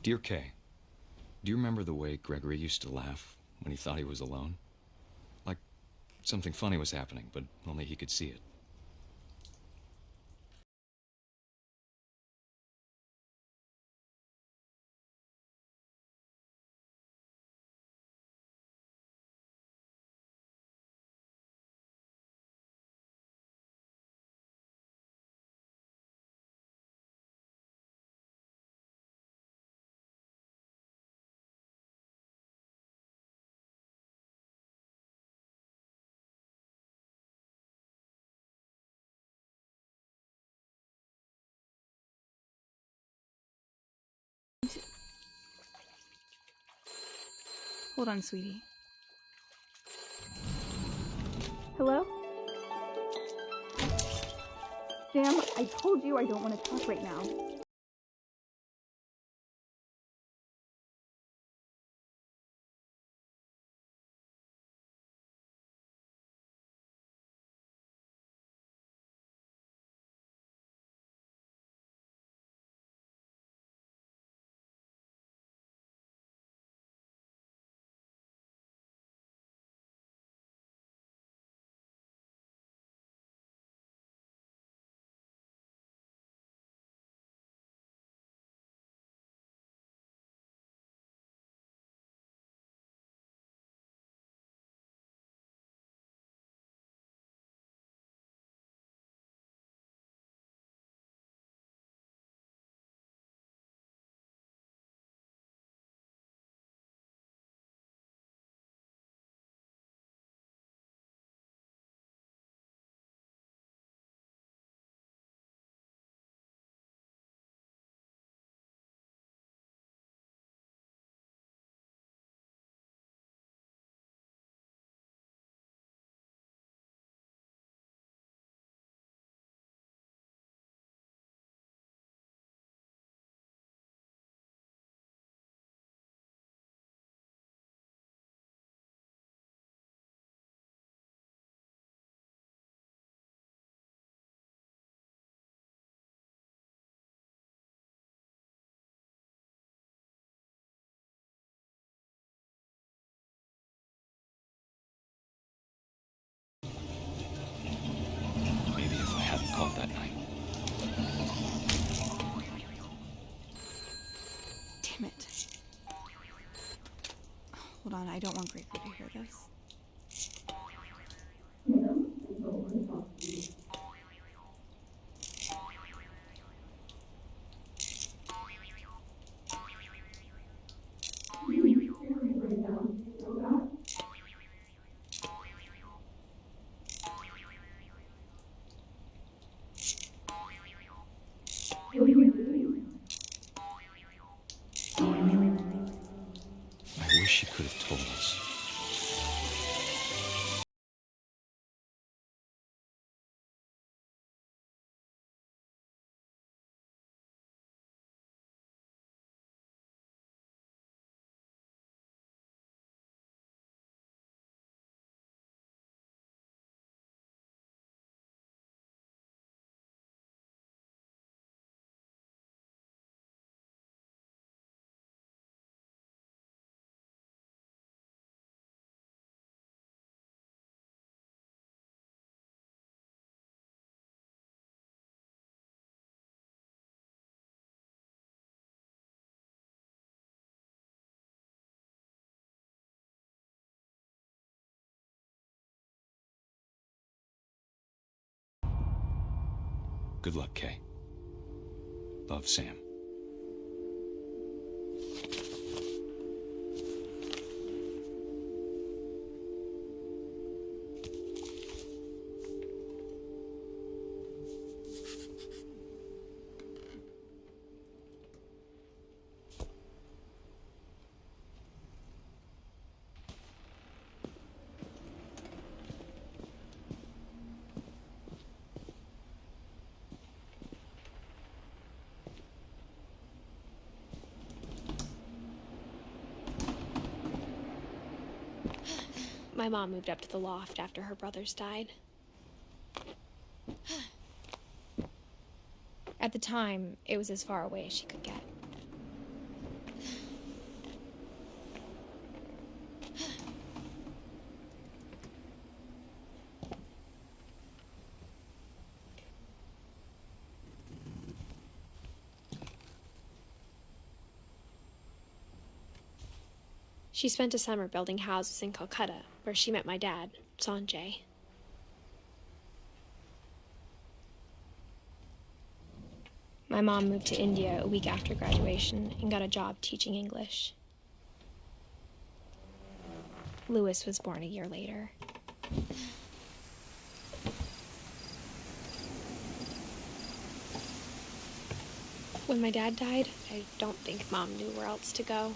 Dear Kay, do you remember the way Gregory used to laugh when he thought he was alone? Like something funny was happening, but only he could see it. Hold on, sweetie. Hello? Sam, I told you I don't want to talk right now. Maybe if I hadn't called that night. Damn it. Hold on, I don't want Gregory to hear this. I wish she could have told us. Good luck, Kay. Love, Sam. My mom moved up to the loft after her brothers died. At the time, it was as far away as she could get. She spent a summer building houses in Calcutta, where she met my dad, Sanjay. My mom moved to India a week after graduation and got a job teaching English. Louis was born a year later. When my dad died, I don't think Mom knew where else to go.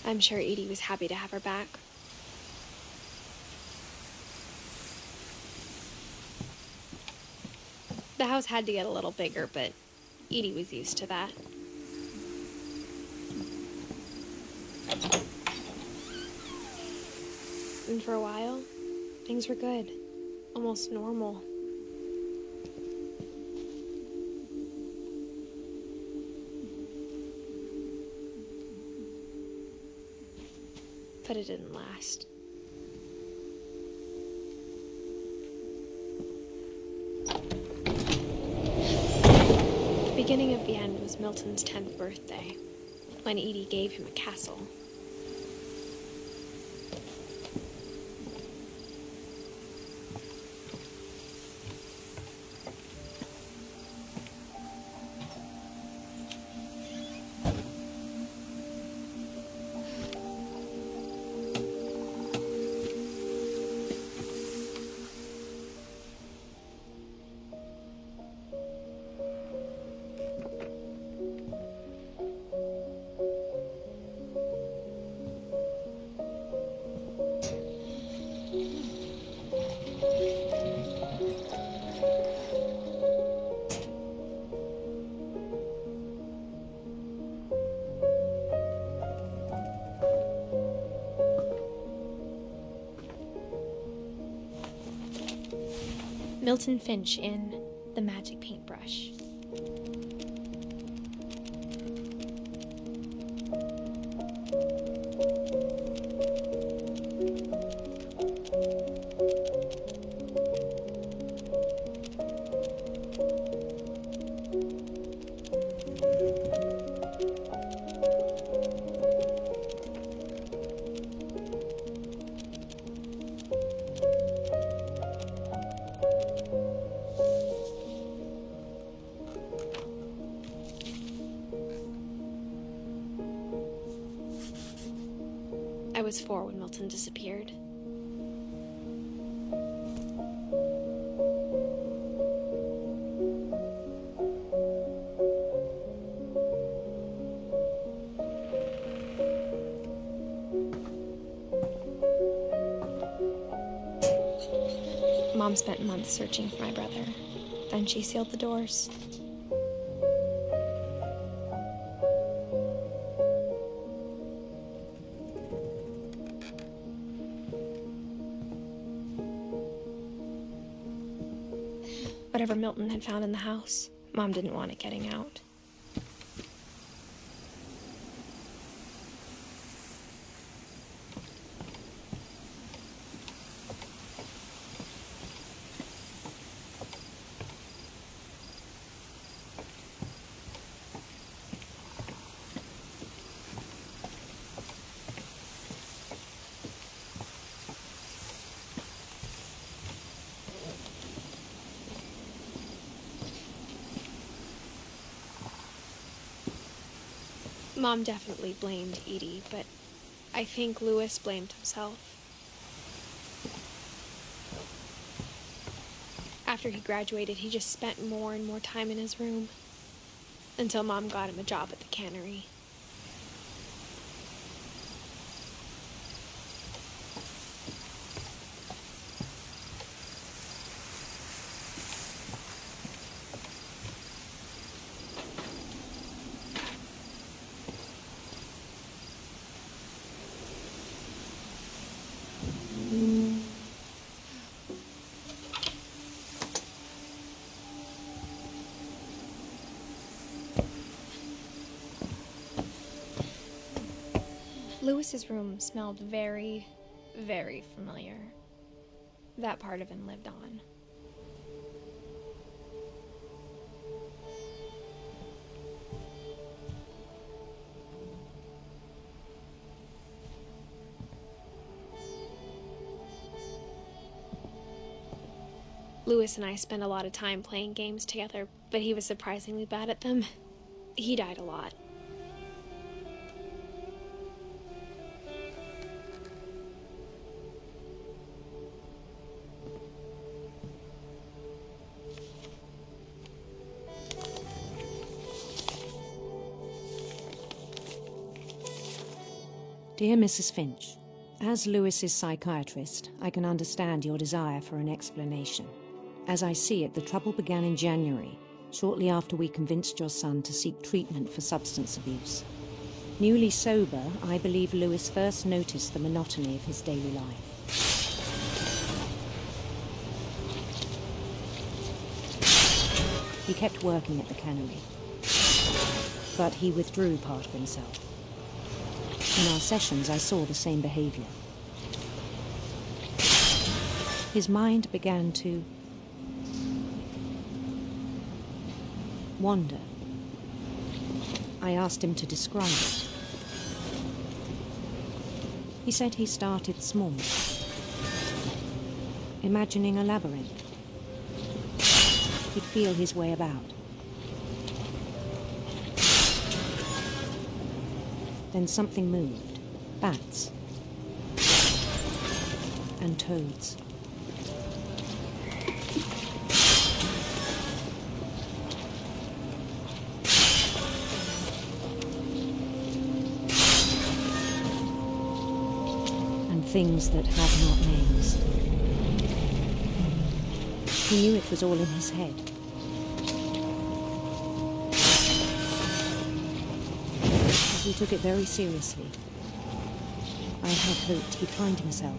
I'm sure Edie was happy to have her back. The house had to get a little bigger, but Edie was used to that. And for a while, things were good. Almost normal. But it didn't last. The beginning of the end was Milton's 10th birthday, when Edie gave him a castle. Milton Finch in The Magic Paintbrush. was 4 when Milton disappeared. Mom spent months searching for my brother. Then she sealed the doors. Whatever Milton had found in the house, Mom didn't want it getting out. Mom definitely blamed Edie, but I think Louis blamed himself. After he graduated, he just spent more and more time in his room, until Mom got him a job at the cannery. Louis's room smelled very, very familiar. That part of him lived on. Louis and I spent a lot of time playing games together, but he was surprisingly bad at them. He died a lot. Dear Mrs. Finch, as Louis's psychiatrist, I can understand your desire for an explanation. As I see it, the trouble began in January, shortly after we convinced your son to seek treatment for substance abuse. Newly sober, I believe Louis first noticed the monotony of his daily life. He kept working at the cannery, but he withdrew part of himself. In our sessions, I saw the same behavior. His mind began to wander. I asked him to describe it. He said he started small, imagining a labyrinth. He'd feel his way about. Then something moved. Bats. And toads. And things that have not names. He knew it was all in his head. He took it very seriously. I had hoped he'd find himself.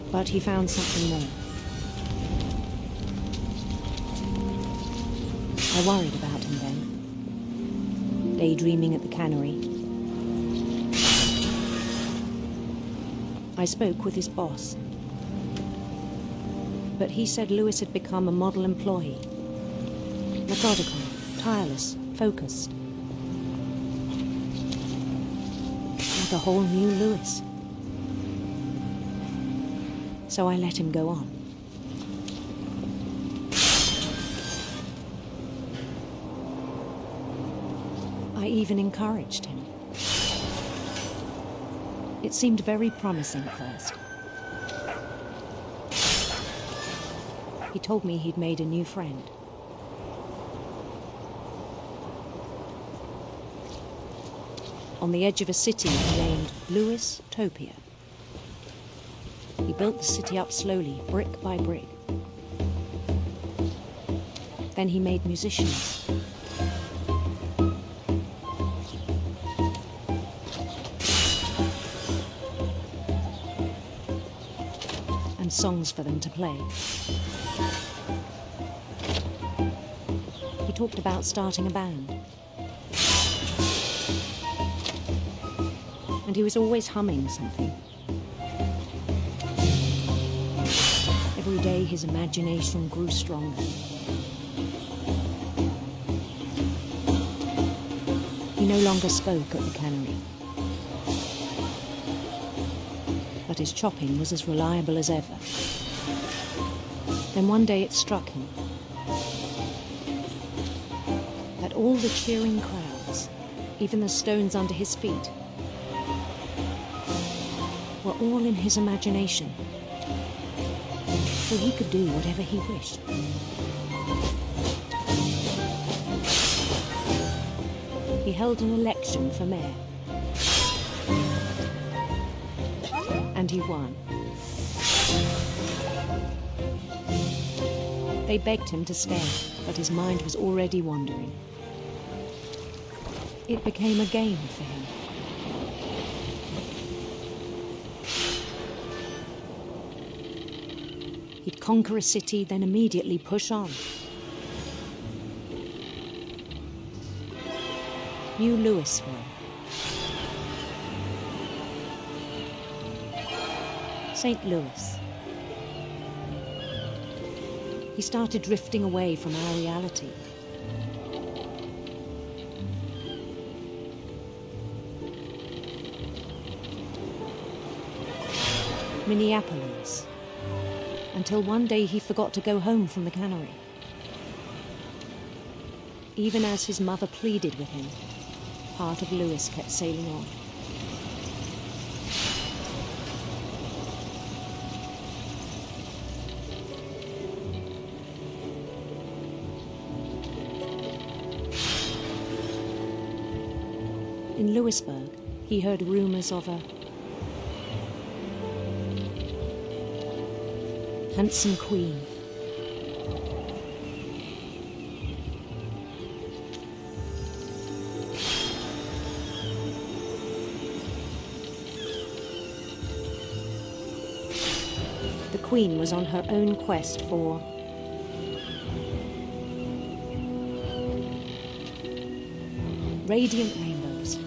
But he found something more. I worried about him then, daydreaming at the cannery. I spoke with his boss. But he said Louis had become a model employee. Methodical, tireless, focused. Like a whole new Louis. So I let him go on. even encouraged him. It seemed very promising at first. He told me he'd made a new friend. On the edge of a city named Louis Topia. He built the city up slowly, brick by brick. Then he made musicians. And songs for them to play. He talked about starting a band. And he was always humming something. Every day his imagination grew stronger. He no longer spoke at the cannery. But his chopping was as reliable as ever. Then one day it struck him that all the cheering crowds, even the stones under his feet, were all in his imagination, so he could do whatever he wished. He held an election for mayor, and he won. They begged him to stay, but his mind was already wandering. It became a game for him. He'd conquer a city, then immediately push on. New Louisville. St. Louis. He started drifting away from our reality. Minneapolis. Until one day he forgot to go home from the cannery. Even as his mother pleaded with him, part of Louis kept sailing on. In Louisburg, he heard rumors of a handsome queen. The queen was on her own quest for radiant rainbows.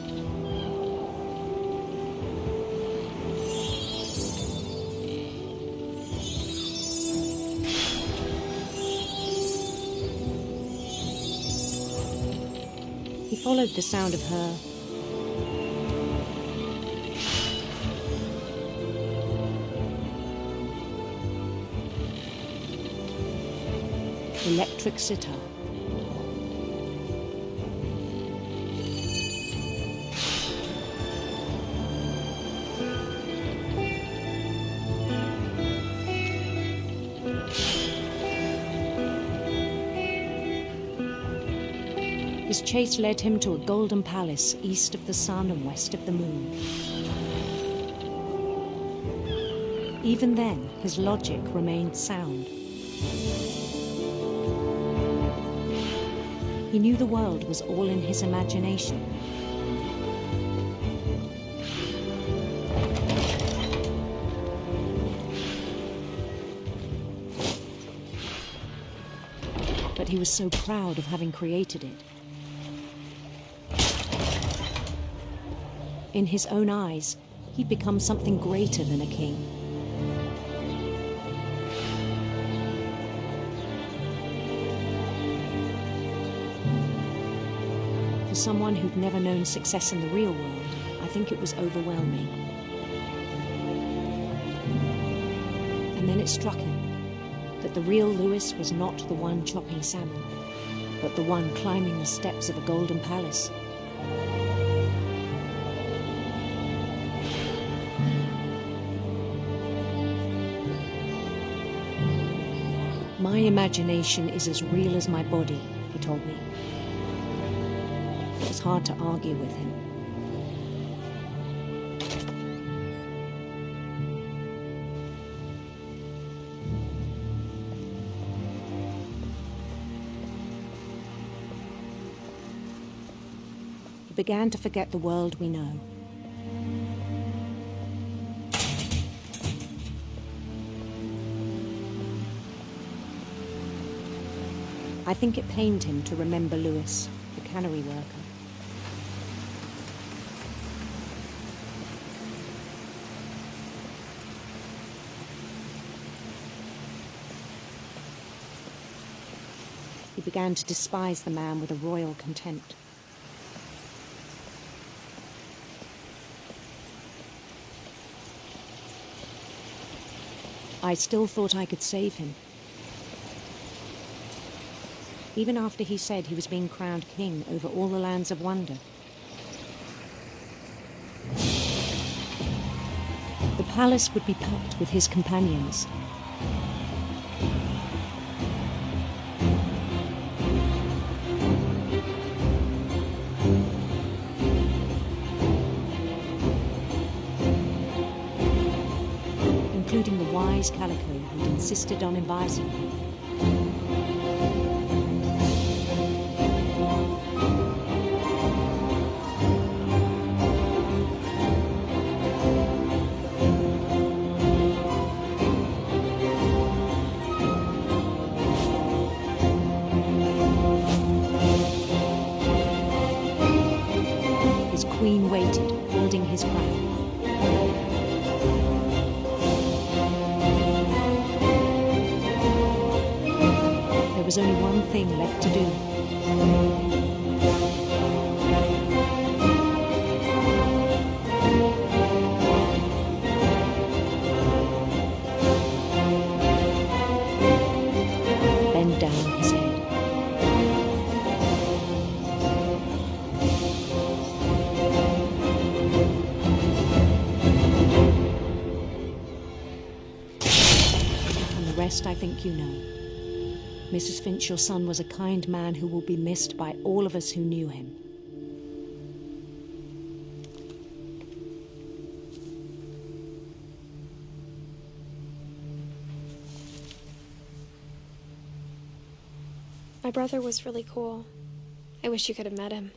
He followed the sound of her electric sitar. His chase led him to a golden palace east of the sun and west of the moon. Even then, his logic remained sound. He knew the world was all in his imagination. But he was so proud of having created it. In his own eyes, he'd become something greater than a king. For someone who'd never known success in the real world, I think it was overwhelming. And then it struck him that the real Louis was not the one chopping salmon, but the one climbing the steps of a golden palace, My imagination is as real as my body, he told me. It was hard to argue with him. He began to forget the world we know. I think it pained him to remember Lewis, the cannery worker. He began to despise the man with a royal contempt. I still thought I could save him. Even after he said he was being crowned king over all the lands of wonder. The palace would be packed with his companions. Including the wise Calico who'd insisted on inviting him. His queen waited, holding his crown. There was only one thing left to do. Bend down his head. And the rest I think you know. Mrs. Finch, your son was a kind man who will be missed by all of us who knew him. My brother was really cool. I wish you could have met him.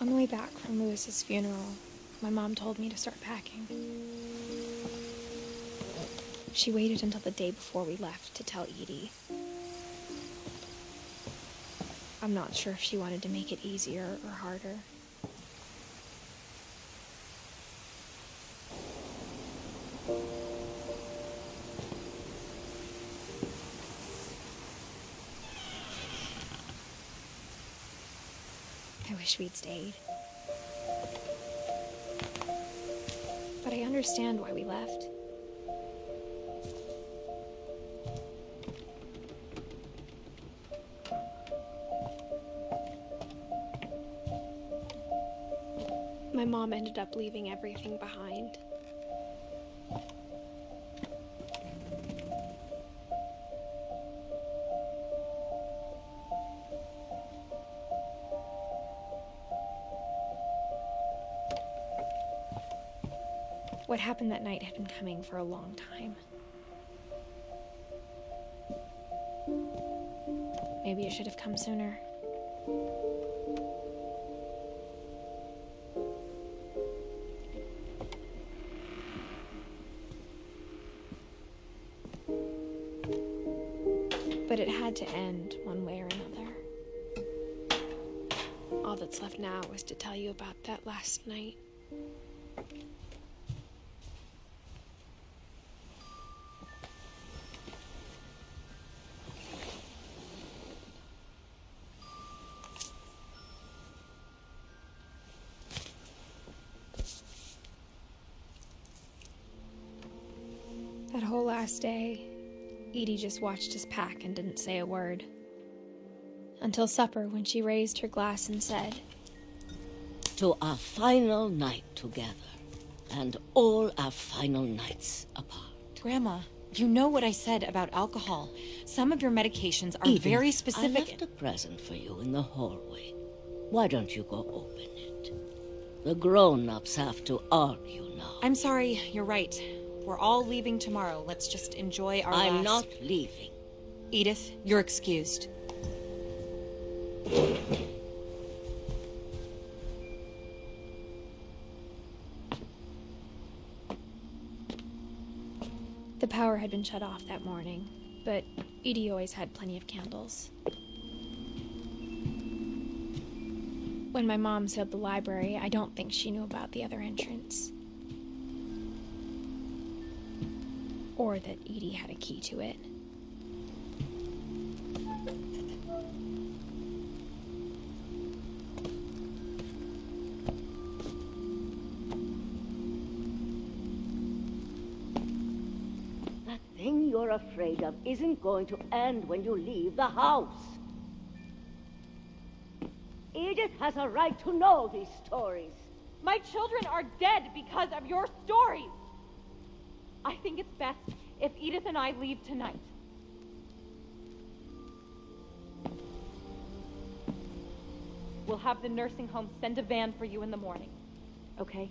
On the way back from Lewis's funeral, my mom told me to start packing. She waited until the day before we left to tell Edie. I'm not sure if she wanted to make it easier or harder. I wish we'd stayed. But I understand why we left. My mom ended up leaving everything behind. What happened that night had been coming for a long time. Maybe it should have come sooner. But it had to end one way or another. All that's left now is to tell you about that last night. That whole last day, Edie just watched us pack and didn't say a word. Until supper, when she raised her glass and said, "To our final night together, and all our final nights apart." Grandma, you know what I said about alcohol. Some of your medications are Edith, very specific. I left a present for you in the hallway. Why don't you go open it? The grown-ups have to argue now. I'm sorry, you're right. We're all leaving tomorrow. Let's just enjoy our I'm last... not leaving. Edith, you're excused. The power had been shut off that morning, but Edie always had plenty of candles. When my mom sealed the library, I don't think she knew about the other entrance. Or that Edie had a key to it. That thing you're afraid of isn't going to end when you leave the house. Edith has a right to know these stories. My children are dead because of your stories. I think it's best if Edith and I leave tonight. We'll have the nursing home send a van for you in the morning, okay?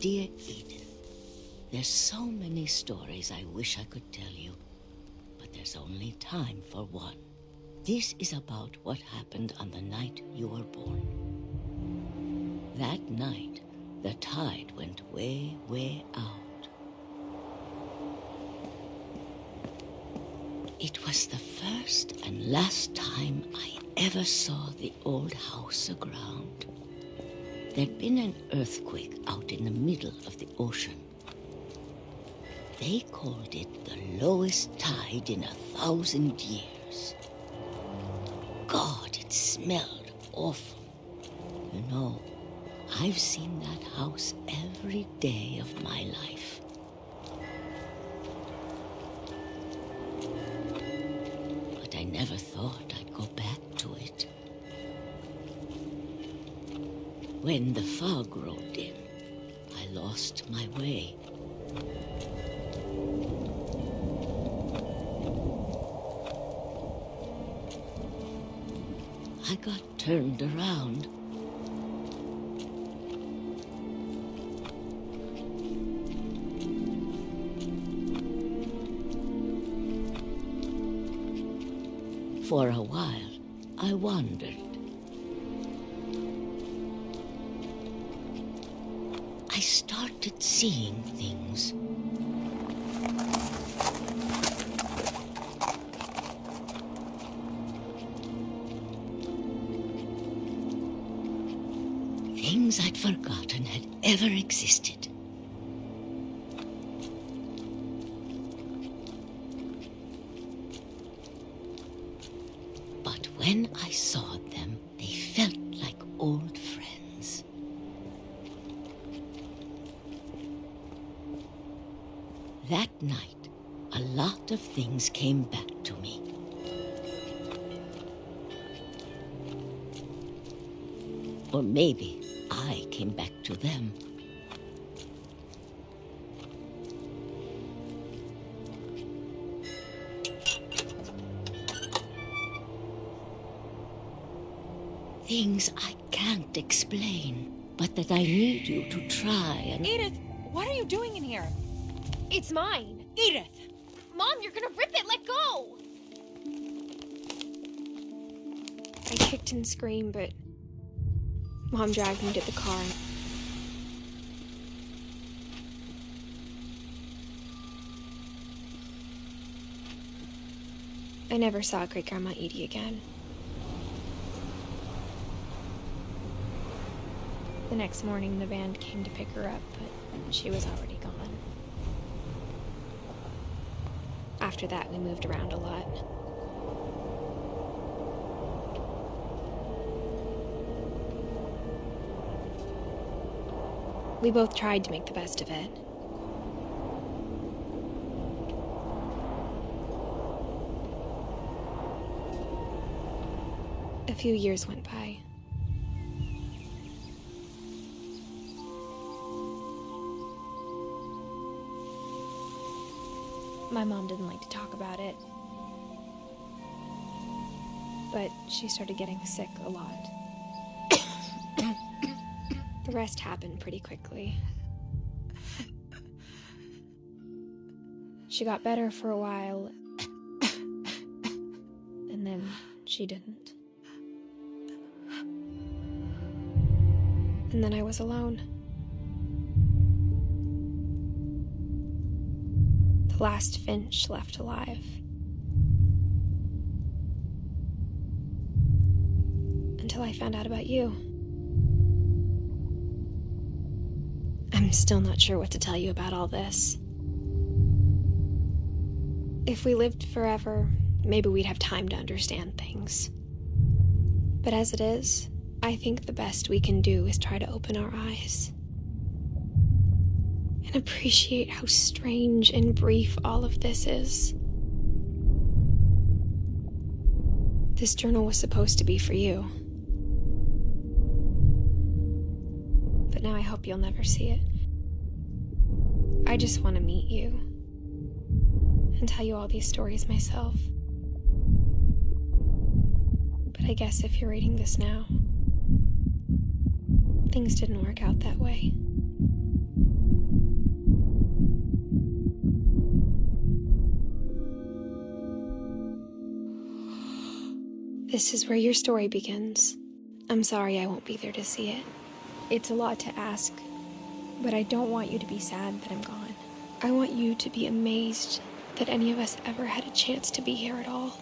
Dear Edith, there's so many stories I wish I could tell you, but there's only time for one. This is about what happened on the night you were born. That night, the tide went way, way out. It was the first and last time I ever saw the old house aground. There'd been an earthquake out in the middle of the ocean. They called it the lowest tide in 1,000 years. God, it smelled awful. You know, I've seen that house every day of my life. But I never thought I'd go back to it. When the fog rolled in, I lost my way. I got turned around. For a while, I wondered. I started seeing things. Things I'd forgotten had ever existed. But when I saw them, they felt like old friends. That night, a lot of things came back to me. Or maybe I came back to them. Things I can't explain, but that I need you to try and... Edith, what are you doing in here? It's mine. Edith! Mom, you're gonna rip it! Let go! I kicked and screamed, but Mom dragged me to the car. I never saw Great-Grandma Edie again. The next morning, the band came to pick her up, but she was already gone. After that, we moved around a lot. We both tried to make the best of it. A few years went by. My mom didn't like to talk about it, but she started getting sick a lot. The rest happened pretty quickly. She got better for a while, and then she didn't. And then I was alone. The last Finch left alive. Until I found out about you. I'm still not sure what to tell you about all this. If we lived forever, maybe we'd have time to understand things. But as it is, I think the best we can do is try to open our eyes and appreciate how strange and brief all of this is. This journal was supposed to be for you. But now I hope you'll never see it. I just want to meet you and tell you all these stories myself. But I guess if you're reading this now, things didn't work out that way. This is where your story begins. I'm sorry I won't be there to see it. It's a lot to ask, but I don't want you to be sad that I'm gone. I want you to be amazed that any of us ever had a chance to be here at all.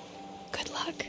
Good luck.